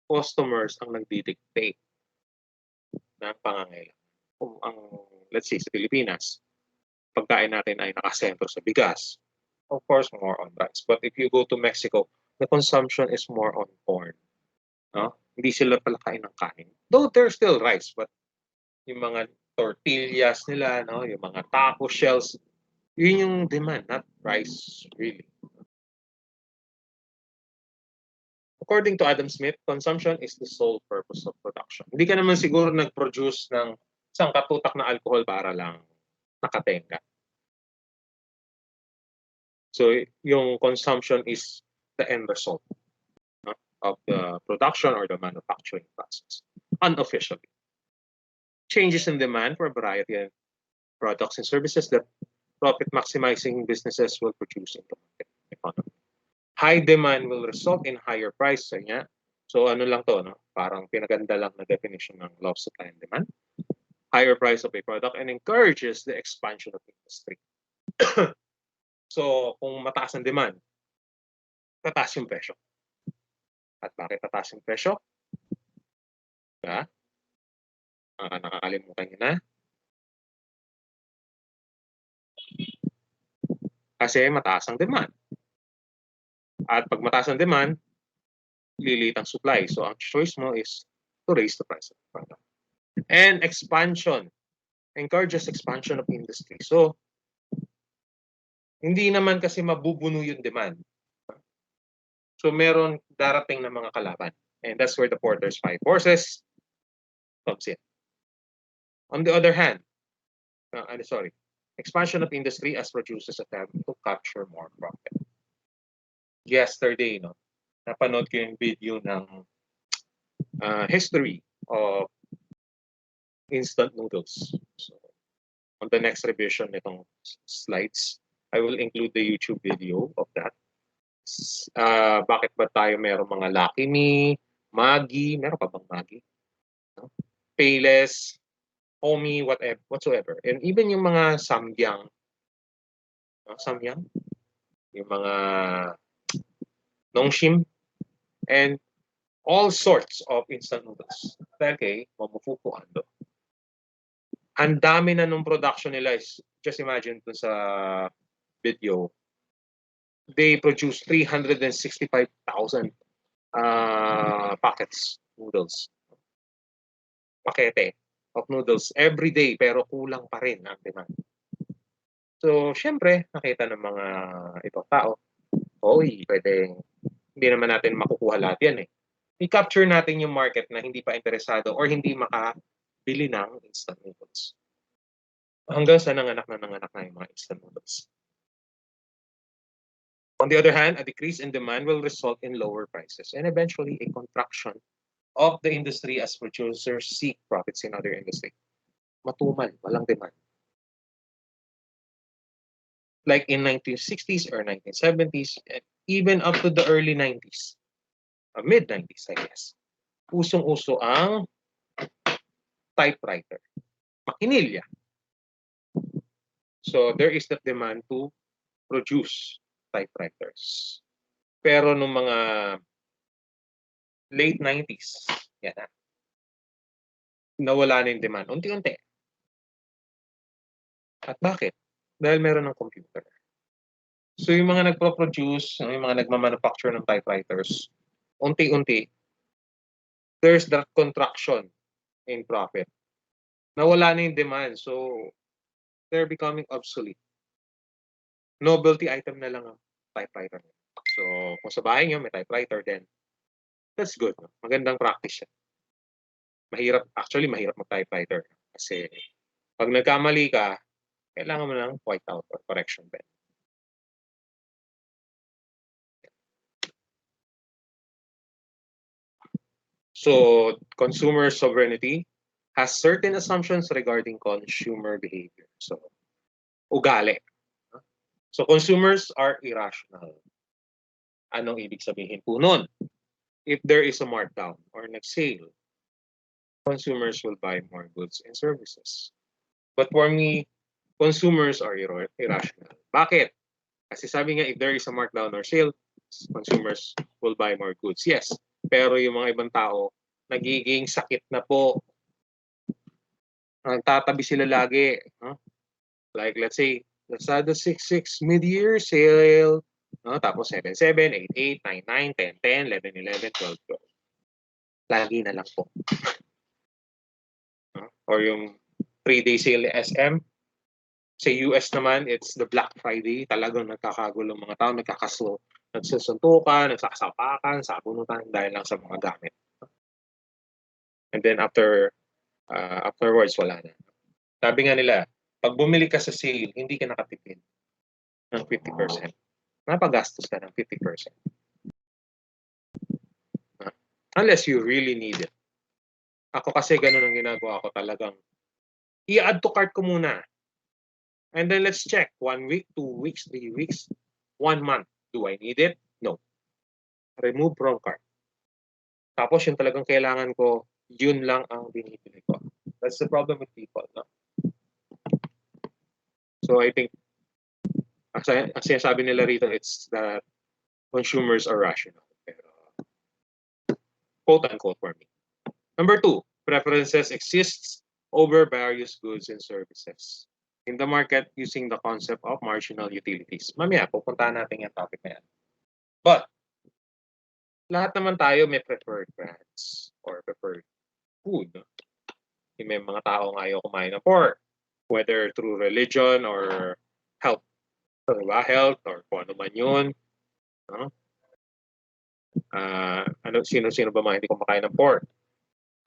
customers ang nagdidictate ng pangangailangan. Let's say, sa Pilipinas, pagkain natin ay nakasentro sa bigas. Of course, more on rice. But if you go to Mexico, the consumption is more on corn. No? Hindi sila pala kain ng kanin. Though there's still rice, but yung mga tortillas nila, no? Yung mga taco shells, yun yung demand, not rice, really. According to Adam Smith, consumption is the sole purpose of production. Hindi ka naman siguro nag-produce ng isang katutak na alcohol para lang nakatenga. So, yung consumption is the end result of the production or the manufacturing process, unofficially. Changes in demand for a variety of products and services that profit-maximizing businesses will produce in the market economy. High demand will result in higher price. So ano lang to, no? Parang pinaganda lang na definition ng law of supply and demand. Higher price of a product and encourages the expansion of industry. So kung mataas ang demand, tataas yung presyo. At bakit tataas yung presyo? Diba? Nakakalimutan nyo na. Kasi mataas ang demand. At pag mataas ang demand, lilit ang supply. So ang choice mo is to raise the price of the product. And expansion. Encourages expansion of industry. So, hindi naman kasi mabubuno yung demand. So meron darating na mga kalaban. And that's where the Porter's Five Forces comes in. On the other hand, expansion of industry as producers attempt to capture more profit. Yesterday, napanood ko yung video ng history of instant noodles. So, on the next revision nitong slides, I will include the YouTube video of that. Bakit ba tayo meron mga Lucky Me, Maggi, meron pa bang Maggi? Payless, Omi, whatsoever. And even yung mga Samyang, yung mga Nongshim, and all sorts of instant noodles. Okay, Momofuku Ando. Ang dami na nung production nila is, just imagine dun sa video, they produce 365,000 packets noodles. Pakete of noodles every day, pero kulang pa rin ang demand. So, syempre, nakita ng mga ibang tao, hindi naman natin makukuha lahat yan eh. I-capture natin yung market na hindi pa interesado or hindi makabili ng instant noodles. Hanggang sa nanganak na yung mga instant noodles. On the other hand, a decrease in demand will result in lower prices and eventually a contraction of the industry as producers seek profits in other industry. Matumal, walang demand. Like in 1960s or 1970s, and even up to the early 90s, mid-90s, I guess, usong-uso ang typewriter, makinilya. So there is that demand to produce typewriters. Pero nung mga late 90s, yan na, nawala na yung demand. Unti-unti. At bakit? Dahil meron ng computer. So yung mga nagpo-produce, yung mga nagmamanufacture ng typewriters, unti-unti, there's that contraction in profit. Nawala na yung demand. So they're becoming obsolete. Novelty item na lang ang typewriter. So kung sa bahay nyo may typewriter, then that's good. No? Magandang practice yan. Mahirap mag-typewriter. Kasi pag nagkamali ka, kailangan mo ng whiteout or correction pen. So consumer sovereignty has certain assumptions regarding consumer behavior. So ugali. So consumers are irrational. Anong ibig sabihin po nun? If there is a markdown or nag-sale, consumers will buy more goods and services. But for me, consumers are irrational. Bakit? Kasi sabi nga, if there is a markdown or sale, consumers will buy more goods. Yes, pero yung mga ibang tao, nagiging sakit na po. Nagtatabi sila lagi. Huh? Like, let's say, Lazada 6.6 mid-year sale. Tapos 7.7, 8.8, 9.9, 10.10, 11.11, 12.12. Lagi na lang po. Or yung 3-day sale SM. Sa US naman, it's the Black Friday. Talagang nagkakagulo mga tao, nagsasuntukan, nagsasapakan, sabunutan dahil lang sa mga gamit. And then afterwards, wala na. Sabi nga nila, pag bumili ka sa sale, hindi ka nakatipid ng 50%. Napagastos ka ng 50%. Unless you really need it. Ako kasi ganun ang ginagawa ko talagang. I-add to cart ko muna. And then let's check. 1 week, 2 weeks, 3 weeks, 1 month. Do I need it? No. Remove from cart. Tapos yung talagang kailangan ko, yun lang ang binibili ko. That's the problem with people. No? So I think, ang sinasabi nila rito, it's that consumers are rational. Pero, quote unquote for me. Number 2, preferences exists over various goods and services in the market using the concept of marginal utilities. Mamaya, pupuntahan natin yung topic na yan. But, lahat naman tayo may preferred brands or preferred food. May mga taong ayaw kumain ng pork, whether through religion or health. Diba? Health or kung ano man yun. No? Sino ba mga hindi kumakain ng pork?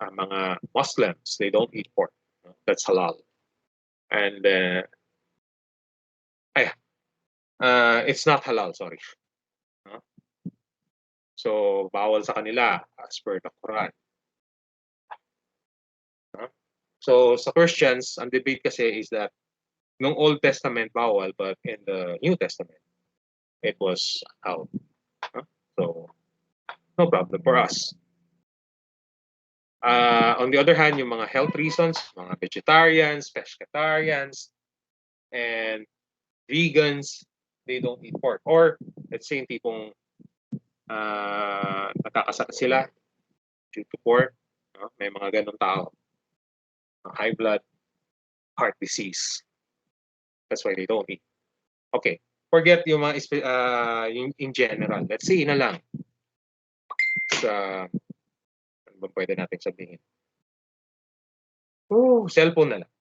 Mga Muslims, they don't eat pork. That's halal. And it's not halal, sorry. So, bawal sa kanila as per the Quran. So, sa Christians, ang debate kasi is that nung Old Testament bawal, but in the New Testament, it was out. So, no problem for us. On the other hand, yung mga health reasons, mga vegetarians, pescatarians, and vegans, they don't eat pork. Or, let's say, yung tipong nakakasakit sila due to pork. May mga ganong tao. High blood, heart disease. That's why they don't eat. Okay. Forget yung mga yung in general. Let's say na lang. Ano ba pwede natin sabihin? Cellphone na lang.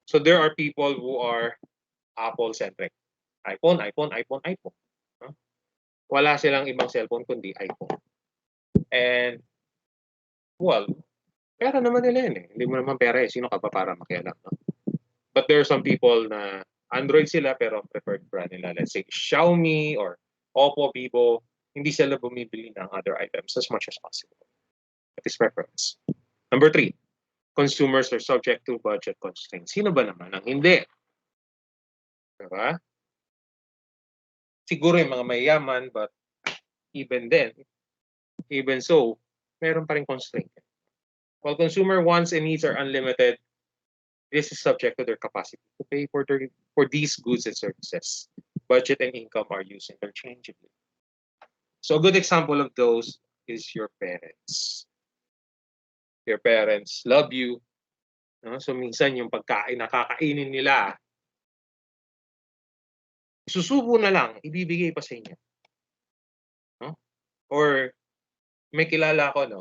So there are people who are Apple-centric. iPhone. Wala silang ibang cellphone kundi iPhone. And, well, pera naman nila yun eh. Hindi mo naman pera eh. Sino ka pa para makialam, no? But there are some people na Android sila pero preferred brand nila. Let's say Xiaomi or Oppo, Vivo. Hindi sila bumibili ng other items as much as possible. That is preference. Number 3, consumers are subject to budget constraints. Sino ba naman ang hindi? Diba? Siguro yung mga mayayaman, but even so, meron pa rin constraint. While consumer wants and needs are unlimited, This is subject to their capacity to pay for these goods and services. Budget and income are used interchangeably. So a good example of those is your parents. Your parents love you. No? So minsan yung pagkain na kakainin nila, susubo na lang, ibibigay pa sa inyo. No? Or may kilala ko, no?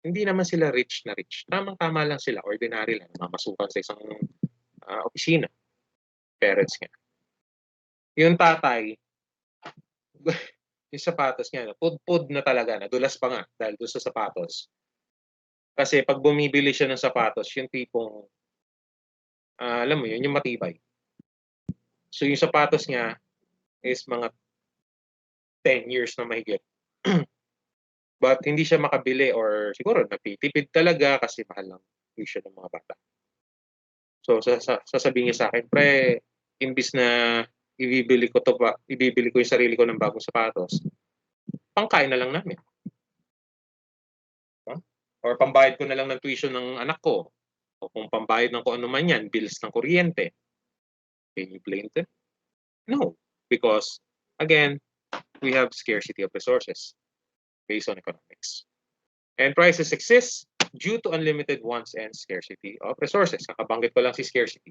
Hindi naman sila rich na rich. Tamang-tama lang sila, ordinary lang, mamasukan sa isang opisina. Parents niya. Yung tatay, yung sapatos niya, pud-pud na talaga, nadulas pa nga dahil doon sa sapatos. Kasi pag bumibili siya ng sapatos, yung tipong, alam mo yun, yung matibay. So yung sapatos niya is mga 10 years na mahigit. But hindi siya makabili or siguro nagtitipid talaga kasi mahal lang tuition ng mga bata. So sasabihin niya sa akin, pre, imbis na ibibili ko yung sarili ko ng bagong sapatos, pangkain na lang namin. Or pambayad ko na lang ng tuition ng anak ko. O kung pambayad ng kung ano man yan, bills ng kuryente. Can you blame them? No. Because, again, we have scarcity of resources based on economics. And prices exist due to unlimited wants and scarcity of resources. Nakabanggit ko lang si scarcity.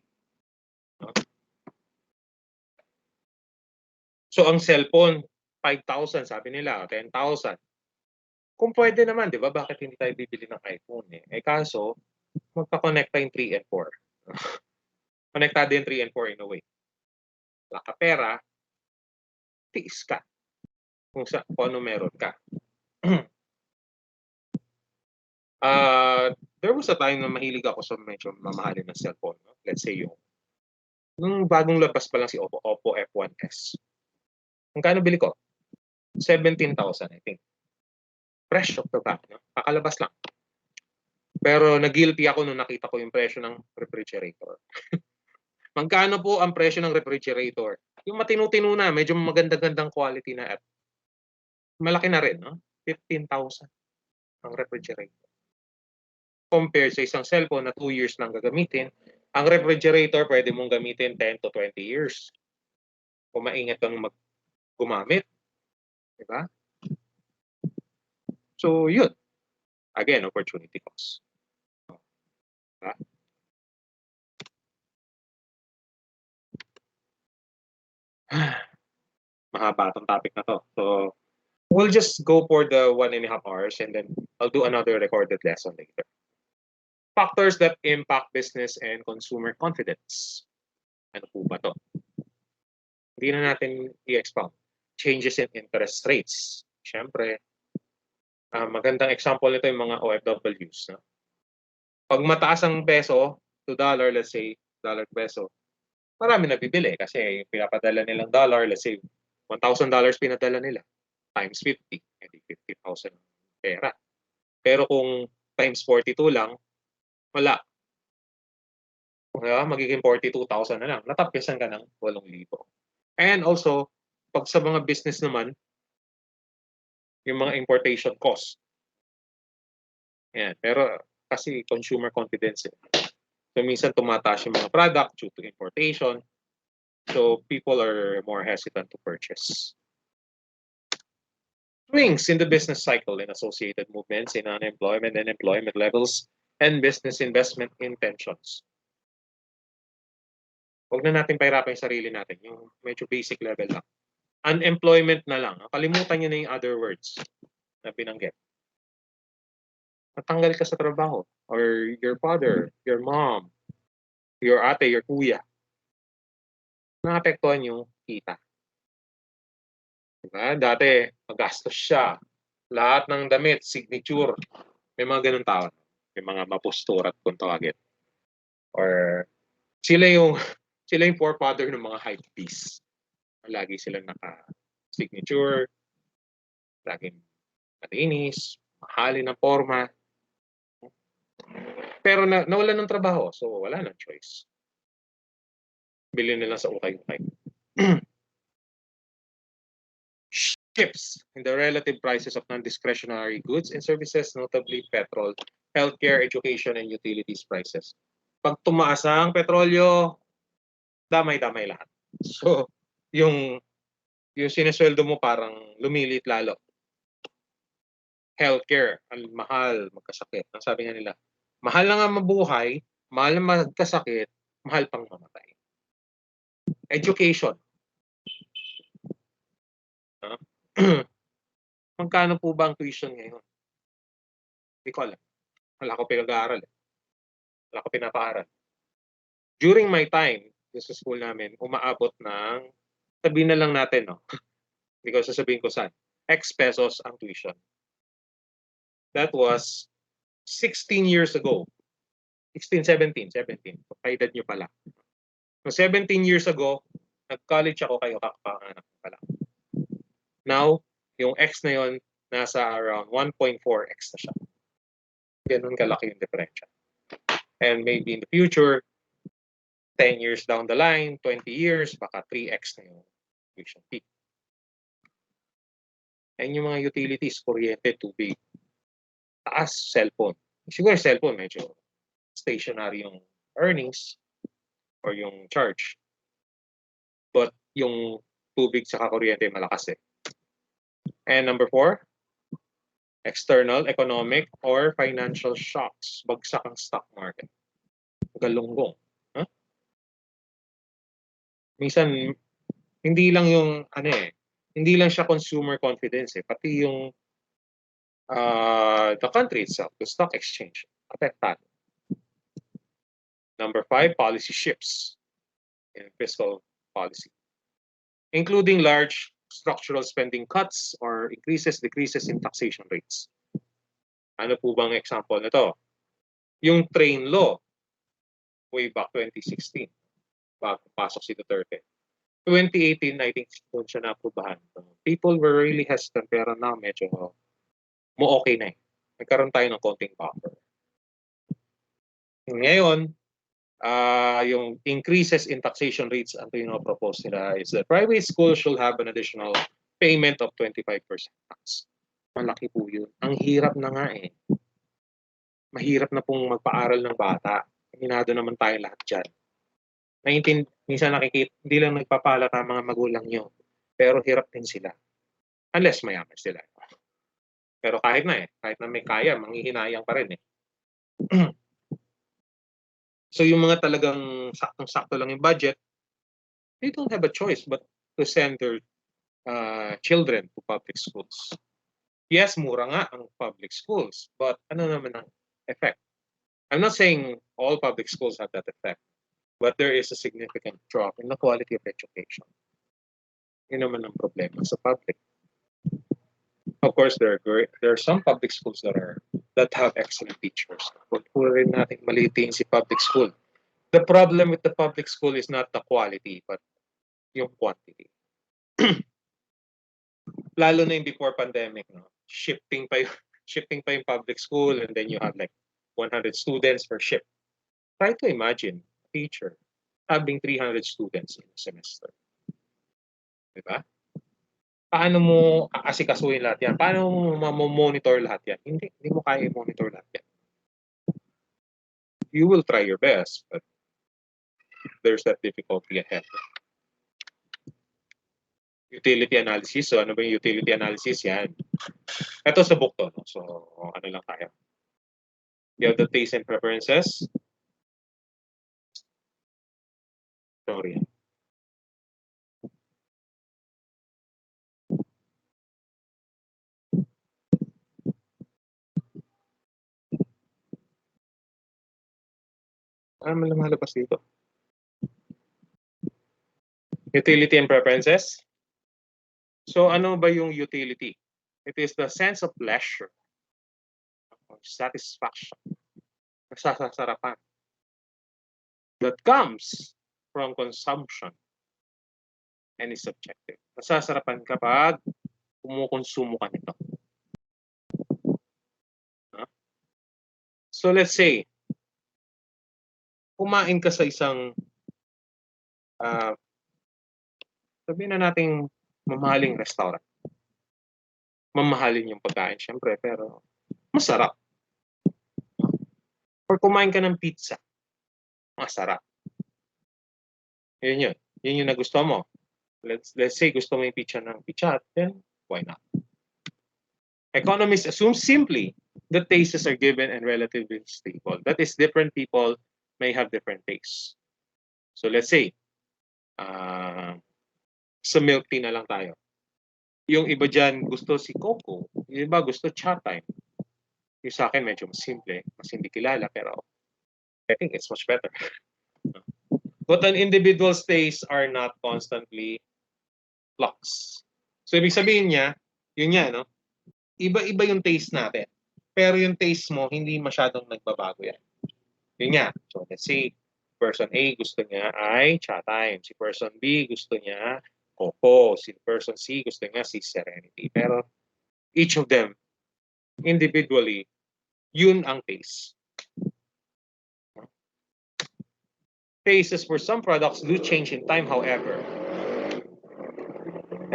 So ang cellphone, 5,000 sabi nila, 10,000. Kung pwede naman, di ba? Bakit hindi tayo bibili ng iPhone? Eh kaso, magka-connecta yung 3 and 4. Konektado yung 3 and 4 in a way. Wala ka pera, tiis ka. Kung ano meron ka. There was a time na mahilig ako sa medyo mamahalin ng cellphone. No? Let's say nung bagong labas pa lang si Oppo F1S. Magkano bili ko? 17,000 I think. Fresh off the bat. No? Kakalabas lang. Pero nag-guilty ako nung nakita ko yung presyo ng refrigerator. Magkano po ang presyo ng refrigerator? Yung matinu-tinu na, medyo maganda-gandang quality na app. Malaki na rin, no? 15,000 ang refrigerator. Compared sa isang cellphone na 2 years lang gagamitin, ang refrigerator pwede mong gamitin 10 to 20 years. Kung maingat kang gumamit. Diba? So, yun. Again, opportunity cost. Diba? Mahaba itong topic na to. So, we'll just go for the 1.5 hours and then I'll do another recorded lesson later. Factors that impact business and consumer confidence. Ano po ba to? Hindi na natin i-expound. Changes in interest rates. Siyempre, magandang example nito yung mga OFWs. No? Pag mataas ang peso to dollar, let's say, dollar peso, marami na bibili kasi pinapadala nilang dollar, let's say, $1,000 pinadala nila times 50, hindi 50,000 pera. Pero kung times 42 lang, wala. Magiging 42,000 na lang. Natapyasan ka ng 8,000. And also, pag sa mga business naman, yung mga importation cost. Yan. Pero kasi consumer confidence. So minsan tumataas yung mga product due to importation. So people are more hesitant to purchase. Swings in the business cycle and associated movements in unemployment and employment levels and business investment intentions. Huwag na natin pahirapan yung sarili natin. Yung medyo basic level lang. Unemployment na lang. Kalimutan nyo na yung other words na binanggit. Natanggal ka sa trabaho. Or your father, your mom, your ate, your kuya. Naapektuhan yung kita. Diba? Dati, magastos siya. Lahat ng damit, signature. May mga ganun tao. May mga maposturat kung tawagin. Or sila yung forefather ng mga hype beasts. Lagi silang naka-signature, laging malinis, mahalin ng forma. Pero nawalan ng trabaho, so wala nang choice. Bilhin nila sa ukay-ukay. Shifts in the relative prices of non-discretionary goods and services, notably petrol healthcare, education, and utilities prices. Pag tumaas ang petrolyo, damay-damay lahat. So, yung sinesweldo mo parang lumilit lalo. Healthcare, ang mahal, magkasakit. Ang sabi nga nila, mahal na nga mabuhay, mahal na magkasakit, mahal pang mamatay. Education. Magkano po ba ang tuition ngayon? Hindi ko alam. Wala ko pinag-aaral. Wala ko pinapaaral. During my time, sa school namin, umaabot ng, sabihin na lang natin, no? Hindi ko sasabihin ko saan, X pesos ang tuition. That was 16 years ago. 16, 17. Kaedad nyo pala. So 17 years ago, nag-college ako, kayo kakapanganak pala. Now, yung X na yon nasa around 1.4X na siya. Ganun kalaki yung differential. And maybe in the future, 10 years down the line, 20 years, baka 3X na yung tuition fee. And yung mga utilities, kuryente, tubig, taas, cellphone. Siguro cellphone, medyo stationary yung earnings or yung charge. But yung tubig sa kuryente, malakas eh. And number 4, external, economic, or financial shocks. Bagsak ang stock market. Galunggong. Huh? Minsan, hindi lang yung, hindi lang siya consumer confidence eh. Pati yung the country itself, the stock exchange, affected. Number 5, policy shifts in fiscal policy, including large structural spending cuts or decreases in taxation rates. Ano po bang example nito? Yung train law, way back 2016, bago pasok si Duterte. 2018, I think doon siya na-aprobahan. People were really hesitant, pero now medyo okay na eh. Nagkaroon tayo ng konting buffer. Ngayon, yung increases in taxation rates, ang pinopropose nila is that private schools should have an additional payment of 25% tax. Malaki po yun. Ang hirap na nga eh. Mahirap na pong magpaaral ng bata. Hinado naman tayo lahat dyan. Minsan nakikita, hindi lang nagpapalata ang mga magulang nyo, pero hirap din sila. Unless mayaman sila. Pero kahit na may kaya, manghihinayang pa rin eh. So yung mga talagang saktong-sakto lang yung budget, they don't have a choice but to send their children to public schools. Yes, mura nga ang public schools, but ano naman ang effect? I'm not saying all public schools have that effect, but there is a significant drop in the quality of education. Yun naman ang problema sa public. Of course, there are some public schools that have excellent teachers. Huwag rin natin maliitin si public school. The problem with the public school is not the quality, but yung quantity. Lalo na yung before pandemic, no? Shifting pa yung public school, and then you have like 100 students per shift. Try to imagine a teacher having 300 students in a semester. Diba? Paano mo aasikasuhin lahat yan? Paano mo monitor lahat yan? Hindi mo kaya i-monitor lahat yan. You will try your best, but there's that difficulty ahead. Utility analysis. So ano ba yung utility analysis? Yan. Ito sa book to. No? So ano lang tayo. You have the tastes and preferences. Sorry. Ano man lumalabas dito? Utility and preferences. So ano ba yung utility? It is the sense of pleasure, satisfaction, nasasarapan that comes from consumption and is subjective. Nasasarapan kapag kumukonsumo ka nito. So let's say, kumain ka sa isang sabihin na nating mamahaling restaurant. Mamahalin yung pagkain, syempre, pero masarap. Or kumain ka ng pizza. Masarap. Yun yun. Yun yung nagusto mo. Let's say gusto mo yung pizza ng pizza, then why not? Economists assume simply that tastes are given and relatively stable. That is, different people may have different tastes. So let's say, sa milk tea na lang tayo. Yung iba dyan gusto si Coco, yung iba gusto cha time. Yung sa akin medyo mas simple, mas hindi kilala, pero I think it's much better. But an individual's tastes are not constantly flux. So ibig sabihin niya, yun niya, no? Iba-iba yung taste natin. Pero yung taste mo, hindi masyadong nagbabago yan. Yun nga. So let's say, person A gusto niya ay cha time. Si person B gusto niya Coco. Si person C gusto niya si Serenity. Pero each of them, individually, yun ang taste. Tastes for some products do change in time, however.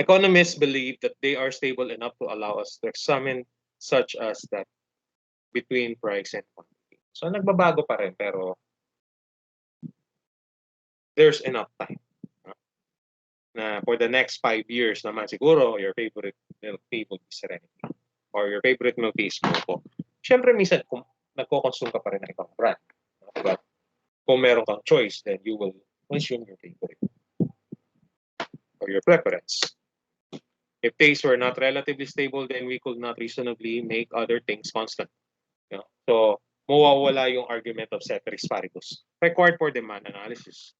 Economists believe that they are stable enough to allow us to examine such as that between price and quantity. So nagbabago pa rin, pero there's enough time. Na for the next 5 years naman siguro, your favorite milk tea will be Serenity. Or your favorite milk tea is Coco. Siyempre, minsan, kung nagko-consume ka pa rin ng ibang brand. But kung meron kang choice, then you will consume your favorite. Or your preference. If tastes were not relatively stable, then we could not reasonably make other things constant. You know? So, mawawala yung argument of ceteris paribus. Required for demand analysis.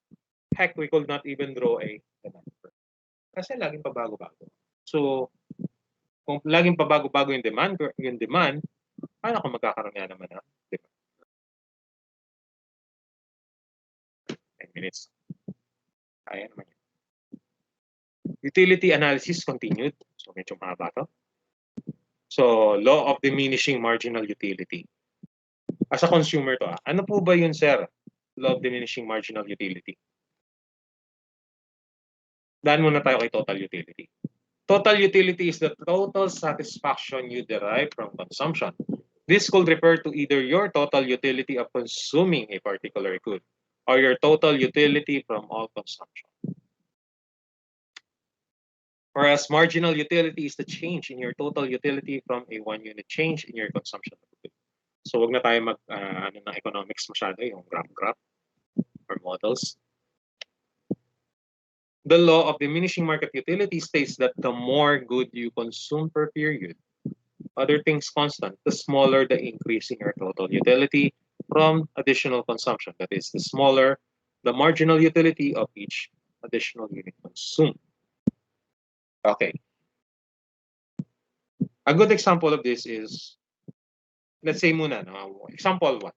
Heck, we could not even draw a demand curve. Kasi laging pabago-bago. So, kung laging pabago-bago yung demand, paano kung magkakaroon nga naman ng demand? 10 minutes. Kaya naman yun. Utility analysis continued. So, medyo mahaba to. So, law of diminishing marginal utility. As a consumer to, ano po ba yun, sir? Law of diminishing marginal utility. Daan muna tayo kay total utility. Total utility is the total satisfaction you derive from consumption. This could refer to either your total utility of consuming a particular good or your total utility from all consumption. Whereas marginal utility is the change in your total utility from a 1-unit change in your consumption of good. So wag na tayo ng economics masyado, yung graph or models. The law of diminishing market utility states that the more good you consume per period, other things constant, the smaller the increase in your total utility from additional consumption. That is, the smaller the marginal utility of each additional unit consumed. Okay. A good example of this is, let's say muna, no? Example 1.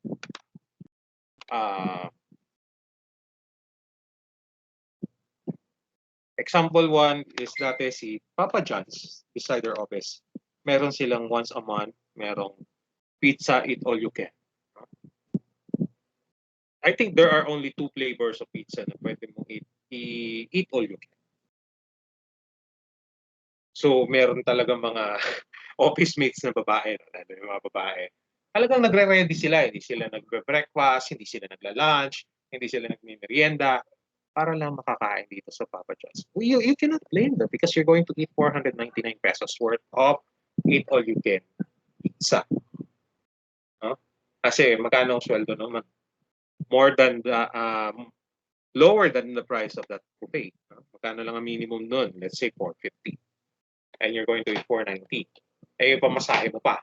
Example 1 is dati si Papa John's beside their office. Meron silang once a month, merong pizza, eat all you can. I think there are only 2 flavors of pizza na pwede mong eat all you can. So, meron talagang mga office mates na babae, lalo yung mga babae. Talagang nagre-ready sila, hindi sila nagbe-breakfast, hindi sila nagla-lunch, hindi sila nagme-merienda, para lang makakain dito sa Papa John's. You cannot blame them because you're going to eat 499 pesos worth of eat all you can pizza. No? Kasi magkano ang sweldo naman? More than the, lower than the price of that buffet. No? Magkano lang ang minimum nun? Let's say 450. And you're going to eat 490. Eh, yung pamasahe mo pa.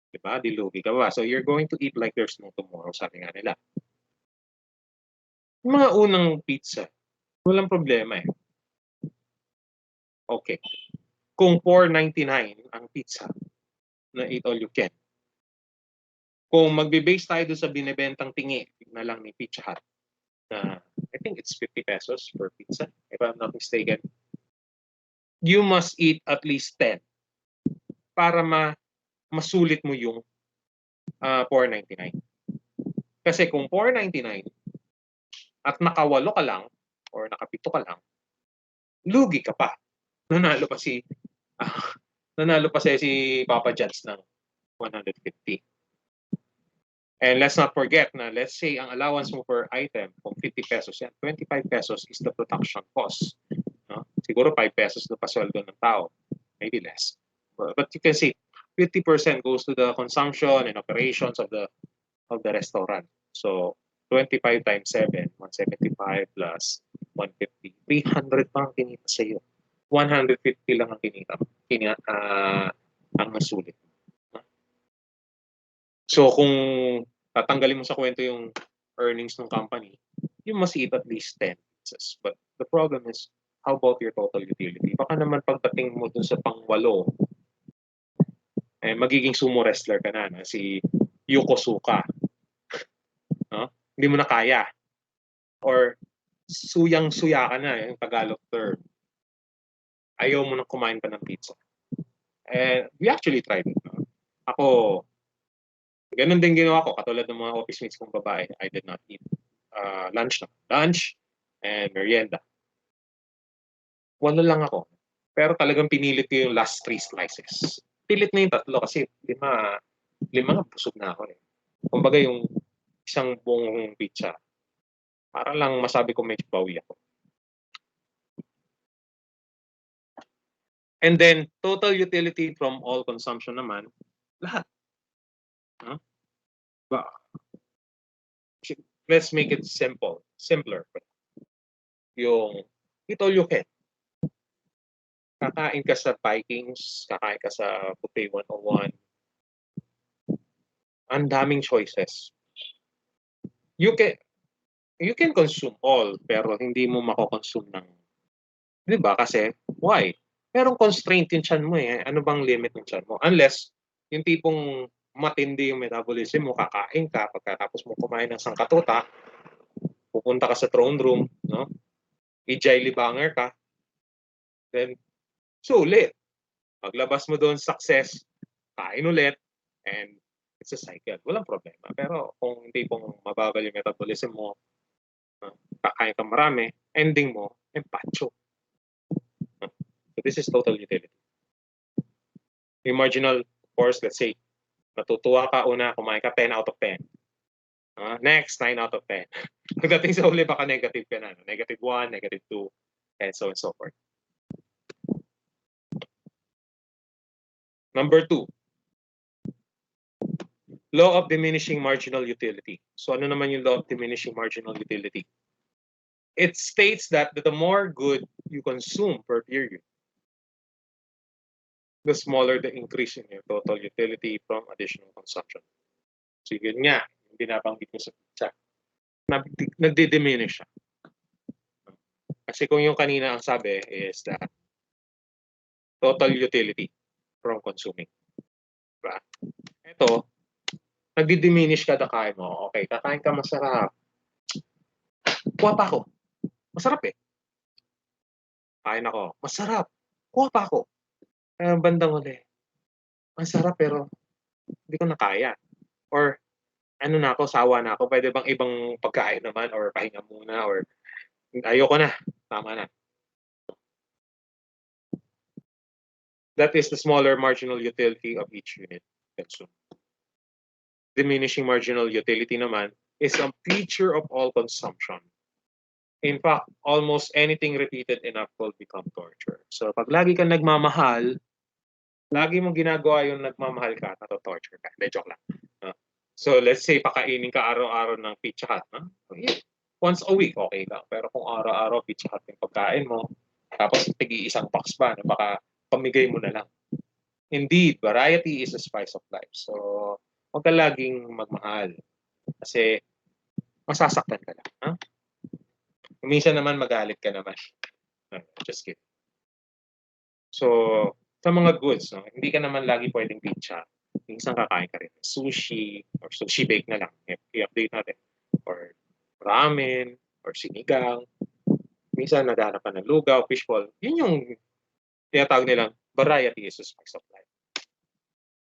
Diba? Dilugi ka ba? So you're going to eat like there's no tomorrow, sabi nga nila. Yung mga unang pizza, walang problema eh. Okay. Kung 499 ang pizza na eat all you can, kung magbe-base tayo doon sa binibentang tingi na lang ni Pizza Hut, na I think it's 50 pesos per pizza, if I'm not mistaken, you must eat at least 10 para masulit mo yung 499. Kasi kung 499 at nakawalo ka lang or nakapito ka lang, lugi ka pa. Nanalo pa si Papa John's ng 150. And let's not forget na let's say ang allowance mo per item kung 50 pesos yan, 25 pesos is the production cost. No? Siguro 5 pesos na pasweldo ng tao, maybe less. But you can see 50% goes to the consumption and operations of the restaurant. So 25 times 7, 175 plus 150, 300 pa ang kinita sa iyo. 150 lang ang kinita, ang nasulit. So kung tatanggalin mo sa kwento yung earnings ng company, you must eat at least 10 pieces. But the problem is, how about your total utility? Baka naman pagdating mo dun sa pang-8, eh, magiging sumo wrestler ka na, si Yokosuka. No? Hindi mo na kaya. Or suyang-suya ka na, yung Tagalog term. Ayaw mo na kumain pa ng pizza. And we actually tried it. No? Ako, ganun din ginawa ko, katulad ng mga office mates kong babae. I did not eat lunch and merienda. 8 lang ako. Pero talagang pinilit ko yung last 3 slices. Pilit na yung 3 kasi 5 nga busog na ako. Kumbaga yung isang buong pizza, para lang masabi ko medyo bawi ako. And then, total utility from all consumption naman, lahat. Huh? Let's make it simpler. Yung eat all you can. Kakain ka sa Vikings, kakain ka sa Buffet 101. Ang daming choices. You can consume all, pero hindi mo mako-consume ng, 'di ba? Kasi why? Merong constraint yung tiyan mo eh. Ano bang limit ng tiyan mo? Unless yung tipong matindi yung metabolism mo, kakain ka, pagkatapos mo kumain ng sangkatutak, pupunta ka sa throne room, no? I-jay libanger ka, then sulit. Paglabas mo doon, success, kain ulit, and it's a cycle. Walang problema. Pero kung hindi pong mabagal yung metabolism mo, kakain ka marami, ending mo, empacho. So this is total utility. Yung marginal, of course, let's say, natutuwa ka una, kumain ka 10 out of 10. Next, 9 out of 10. Pagdating sa huli, baka negative ka na. Negative 1, negative 2, and so on and so forth. Number 2, law of diminishing marginal utility. So ano naman yung law of diminishing marginal utility? It states that the more good you consume per period, the smaller the increase in your total utility from additional consumption. So yun nga, yung binabanggit ko sa pizza. Nagdi-diminish siya. Kasi kung yung kanina ang sabi is that total utility from consuming. Diba? Ito, nagdi-diminish kada kain mo. Okay, kakain ka masarap. Kuha pa ako. Masarap eh. Kain ako. Masarap. Kuha pa ako. Bandang huli. Masarap pero hindi ko na kaya. Or ano na ako, sawa na ako. Pwede bang ibang pagkain naman or pahinga muna or ayoko na. Tama na. That is the smaller marginal utility of each unit consumed. Diminishing marginal utility naman is a feature of all consumption. In fact, almost anything repeated enough will become torture. So pag lagi kang nagmamahal, lagi mong ginagawa yung nagmamahal ka, nato-torture ka. De, joke lang. So let's say pakainin ka araw-araw ng Pizza Hut. Once a week, okay lang. Pero kung araw-araw Pizza Hut yung pagkain mo, tapos tigi-isang box pa, baka pamigay mo na lang. Indeed, variety is the spice of life. So, huwag ka laging magmahal. Kasi, masasaktan ka lang. Ha? Minsan naman magalit ka naman. Just kidding. So, sa mga goods, no, hindi ka naman lagi pwedeng pizza. Minsan kakain ka rin sushi or sushi bake na lang. I-update natin. Or ramen or sinigang. Minsan naghanap ka ng lugaw, fishball. Yun yung tinatawag nilang variety is a spice of life.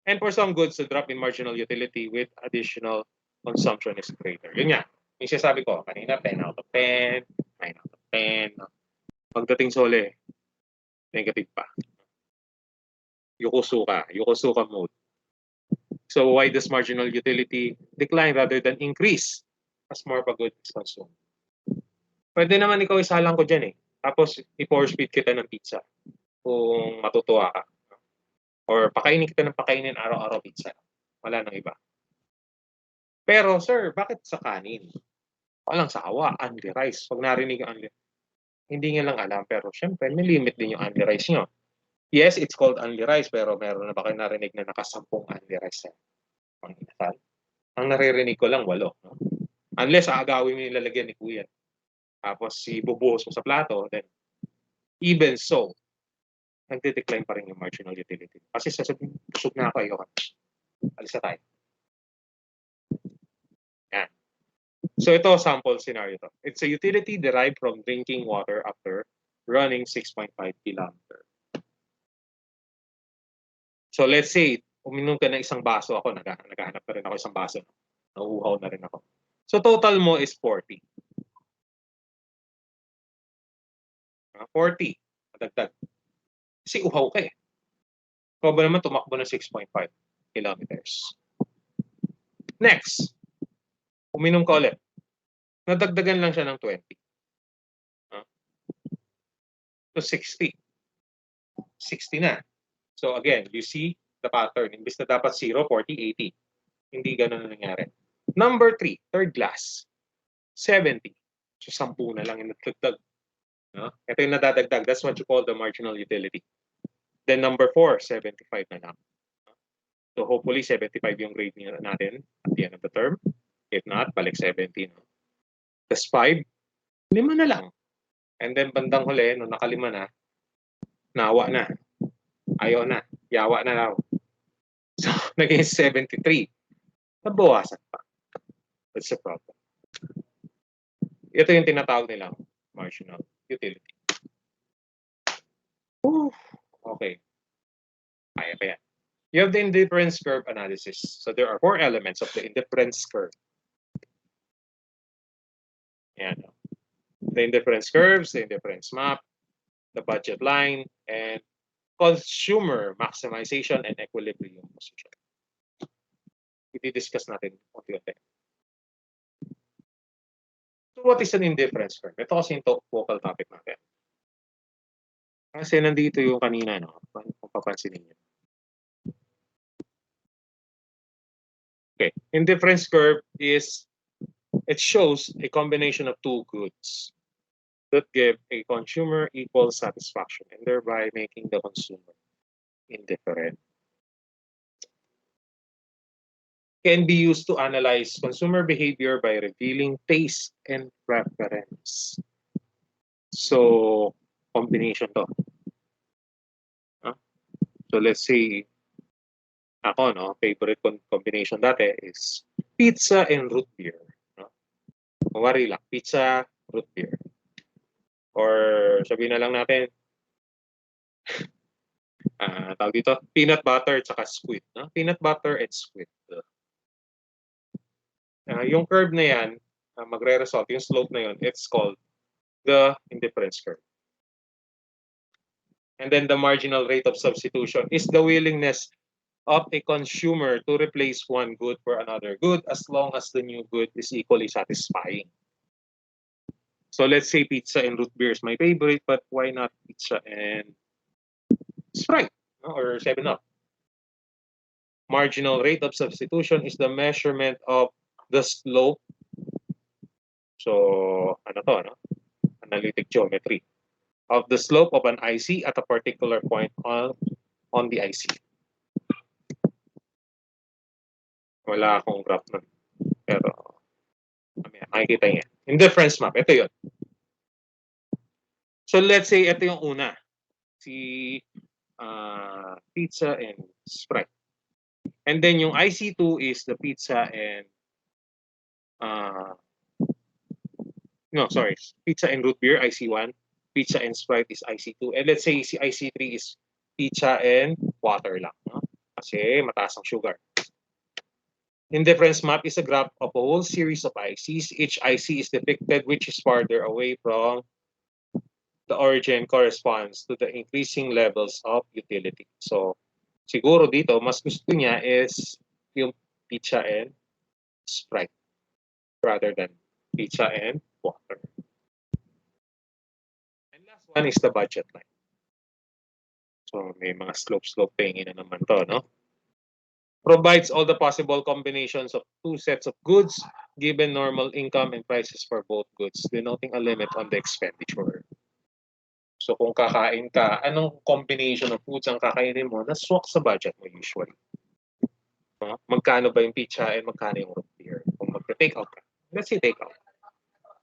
And for some goods, the drop in marginal utility with additional consumption is greater. Yun nga. Yung sinasabi ko, kanina 10 out of 10, 9 out of 10. Pagdating sa huli, negative pa. Yokosuka mode. So why does marginal utility decline rather than increase as more of a good is consumed? Pwede naman ikaw isalang ko dyan eh. Tapos i-force feed kita ng pizza kung matutuwa ka. Or pakainin kita ng pakainin araw-araw pizza. Wala nang iba. Pero sir, bakit sa kanin? Walang sawa, only rice. Pag narinig yung only, hindi niya lang alam. Pero syempre, may limit din yung only rice nyo. Yes, it's called only rice, pero meron na ba kayo narinig na nakasampung only rice na? Ang naririnig ko lang, 8. No? Unless aagawin mo yung lalagyan ni kuya. Tapos ibubuhos mo sa plato, then even so, nagde-decline pa rin yung marginal utility. Kasi sasabihin, busog na ako, ayoko. Alis na tayo. Yan. So ito, sample scenario to. It's a utility derived from drinking water after running 6.5 kilometers. So let's say, uminom ka ng isang baso ako, naghahanap na rin ako isang baso. Nauuhaw na rin ako. So total mo is 40. 40. Madagdag. Kasi uhaw ka eh. Ikaw ba naman tumakbo ng 6.5 kilometers. Next, uminom ka ulit. Nadagdagan lang siya ng 20. So 60. 60 na. So again, you see the pattern. Imbis na dapat 0, 40, 80. Hindi ganun na nangyari. Number 3, third glass. 70. So 10 na lang yung nadagdag. Ito yung nadadagdag. That's what you call the marginal utility. Then number 4, 75 na lang. So hopefully 75 yung grade natin at the end of the term. If not, balik 70. No? Tapos 5, 5 na lang. And then bandang huli, nung nakalima na, nawa na. Ayaw na. Yawa na daw. So, naging 73. Nabawasan pa. That's the problem. Ito yung tinatawag nilang marginal utility. Ooh, okay. Kaya pa yan. You have the indifference curve analysis. So there are 4 elements of the indifference curve. Yan. The indifference curves, the indifference map, the budget line, and consumer maximization and equilibrium position. I-discuss natin unti-unti. So what is an indifference curve? Ito kasi yung focal topic natin. Kasi nandito yung kanina, no? Kung papansinin niyo. Okay, indifference curve is, it shows a combination of 2 goods that give a consumer equal satisfaction and thereby making the consumer indifferent. Can be used to analyze consumer behavior by revealing taste and preference. So, combination to. So, let's say, ako, no, favorite combination dati is pizza and root beer. No? Kumari lang, pizza, root beer. Or sabihin na lang natin, tawag dito, peanut butter at squid. No? Peanut butter and squid. Yung curve na yan, magre-result, yung slope na yun, it's called the indifference curve. And then the marginal rate of substitution is the willingness of a consumer to replace one good for another good as long as the new good is equally satisfying. So let's say pizza and root beer is my favorite, but why not pizza and Sprite, no? Or 7-Up? Marginal rate of substitution is the measurement of the slope. So, ano to, no? Analytic geometry. Of the slope of an IC at a particular point on the IC. Wala akong graph nun. Pero, makikita niya. Indifference map, ito yun. So, let's say, ito yung una. Si pizza and Sprite. And then yung IC2 is the pizza and pizza and root beer, IC1. Pizza and Sprite is IC2. And let's say si IC3 is pizza and water lang. No? Kasi mataas ang sugar. Indifference map is a graph of a whole series of ICs. Each IC is depicted which is farther away from the origin corresponds to the increasing levels of utility. So, siguro dito, mas gusto niya is yung pizza and Sprite rather than pizza and water. And last one is the budget line. So may mga slope paying na naman to, no? Provides all the possible combinations of two sets of goods given normal income and prices for both goods, denoting a limit on the expenditure. So kung kakain ka, anong combination of foods ang kakainin mo na swak sa budget mo usually? Magkano ba yung pizza and magkano yung root beer? Kung magte-take out ka, let's say take out.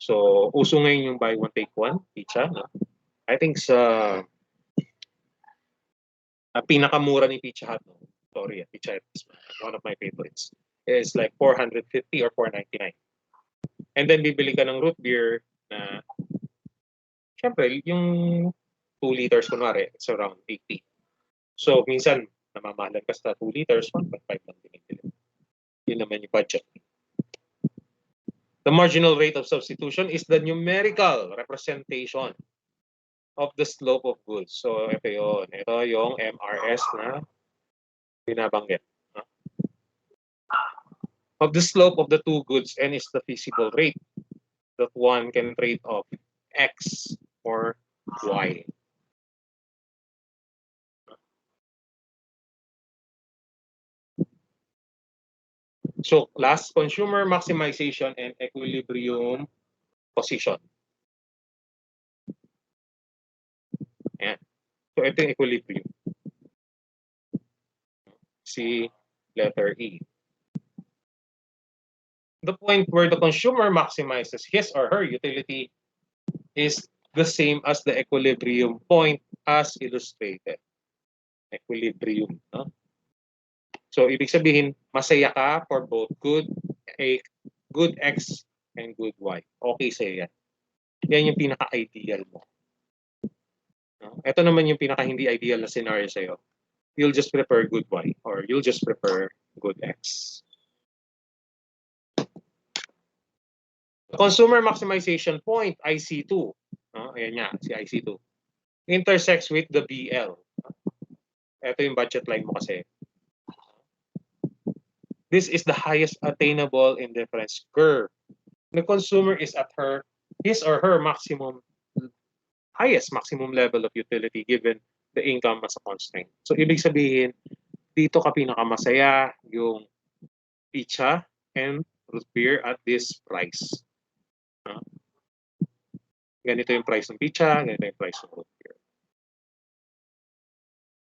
So uso ngayon yung buy one take one pizza, no? I think sa pinakamura ni Pizza Hut, no? Sorry, Pizza Hut is one of my favorites. It's like 450 or 499. And then bibili ka ng root beer na syempre yung 2 liters kunwari, it's around 80. So minsan namamahalan ka sa 2 liters, 1.5 lang binibili. Yun naman yung budget. The marginal rate of substitution is the numerical representation of the slope of goods. So ito yun. Ito yung MRS na binabanggit. Of the slope of the two goods, N is the feasible rate that one can trade off X or Y. So last, consumer maximization and equilibrium position. Ayan. So ito yung equilibrium. See letter E. The point where the consumer maximizes his or her utility is the same as the equilibrium point as illustrated. Equilibrium. No? So ibig sabihin, masaya ka for both good X and good Y. Okay sa'yo yan. Yan yung pinaka-ideal mo. No? Ito naman yung pinaka-hindi ideal na scenario sa'yo. You'll just prefer good Y or you'll just prefer good X. Consumer maximization point, IC2. Ayan nga, si IC2. Intersects with the BL. Ito yung budget line mo kasi. This is the highest attainable indifference curve. The consumer is at his or her highest maximum level of utility given the income as a constraint. So ibig sabihin, dito ka pinakamasaya yung pizza and root beer at this price. Ganito yung price ng pizza, ganito yung price ng root beer.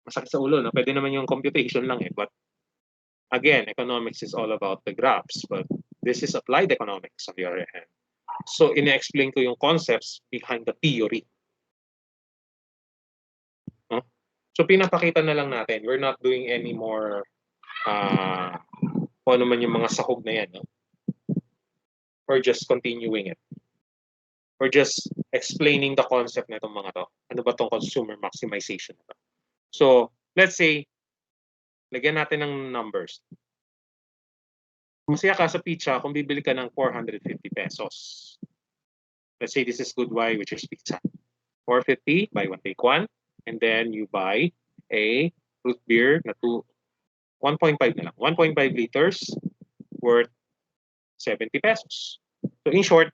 Masakit sa ulo, no? Pwede naman yung computation lang eh. But again, economics is all about the graphs. But this is applied economics on the other hand. So ina-explain ko yung concepts behind the theory. So pinapakita na lang natin. We're not doing any more kung ano man yung mga sahog na yan. No? We're just continuing it. We're just explaining the concept na itong mga to. Ano ba itong consumer maximization? So, let's say, lagyan natin ng numbers. Masaya ka sa pizza kung bibili ka ng 450 pesos. Let's say this is good Y, which is pizza. 450, buy one, take one. And then you buy a root beer na 1.5 na lang. 1.5 liters worth 70 pesos. So in short,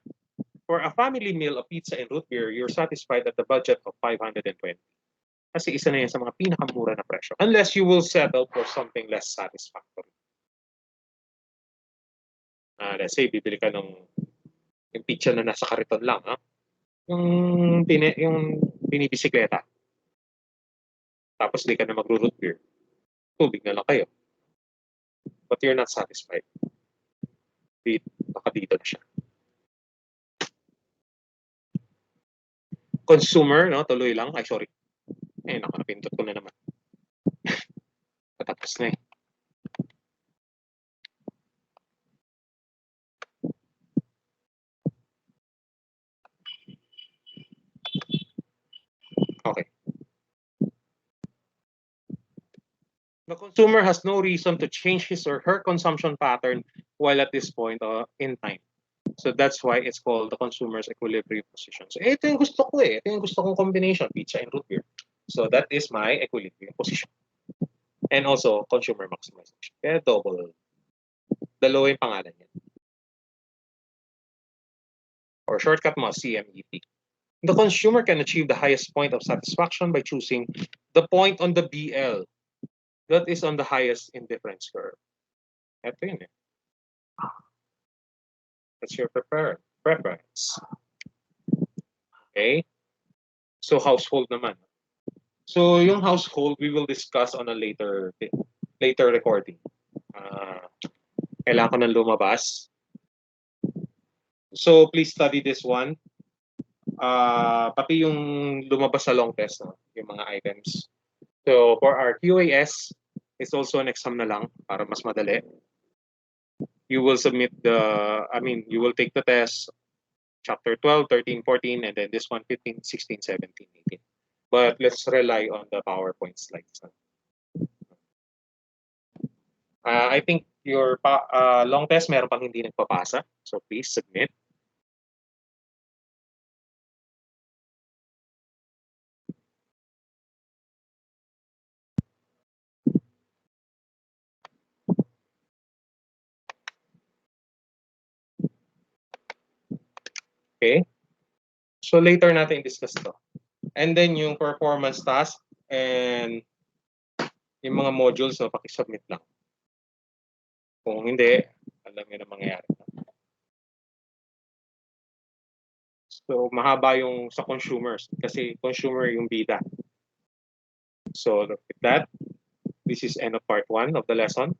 for a family meal of pizza and root beer, you're satisfied at the budget of 520. Kasi isa na yan sa mga pinakamura na presyo. Unless you will settle for something less satisfactory. Let's say, bibili ka ng yung pizza na nasa kariton lang. Yung binibisikleta. Tapos di ka na magro-root beer. Tubig na lang kayo. But you're not satisfied. Baka dito na siya. Consumer, no? Tuloy lang. Ay, sorry. Napindot ko na naman. Patapos na eh. Okay. The consumer has no reason to change his or her consumption pattern while at this point in time. So that's why it's called the consumer's equilibrium position. So ito yung gusto ko eh. Ito yung gusto kong combination, pizza and root beer. So that is my equilibrium position. And also consumer maximization. Kaya double Dalawa yung pangalan niya. Or shortcut mo, CMEP. The consumer can achieve the highest point of satisfaction by choosing the point on the BL that is on the highest indifference curve. Ito yun eh. That's your preference. Okay? So household naman. So yung household, we will discuss on a later recording. Kailangan ko nang lumabas. So please study this one. Pati yung lumabas sa long test, no? Yung mga items. So for our QAS, it's also an exam na lang para mas madali. You will submit you will take the test, chapter 12, 13, 14, and then this one, 15, 16, 17, 18. But let's rely on the PowerPoint slides. I think your long test, meron pang hindi nagpapasa. So please submit. Okay? So later natin discuss to. And then yung performance task and yung mga modules, so pakisubmit lang. Kung hindi, alam niyo na mangyayari. So mahaba yung sa consumers kasi consumer yung bida. So with that, this is end of part 1 of the lesson.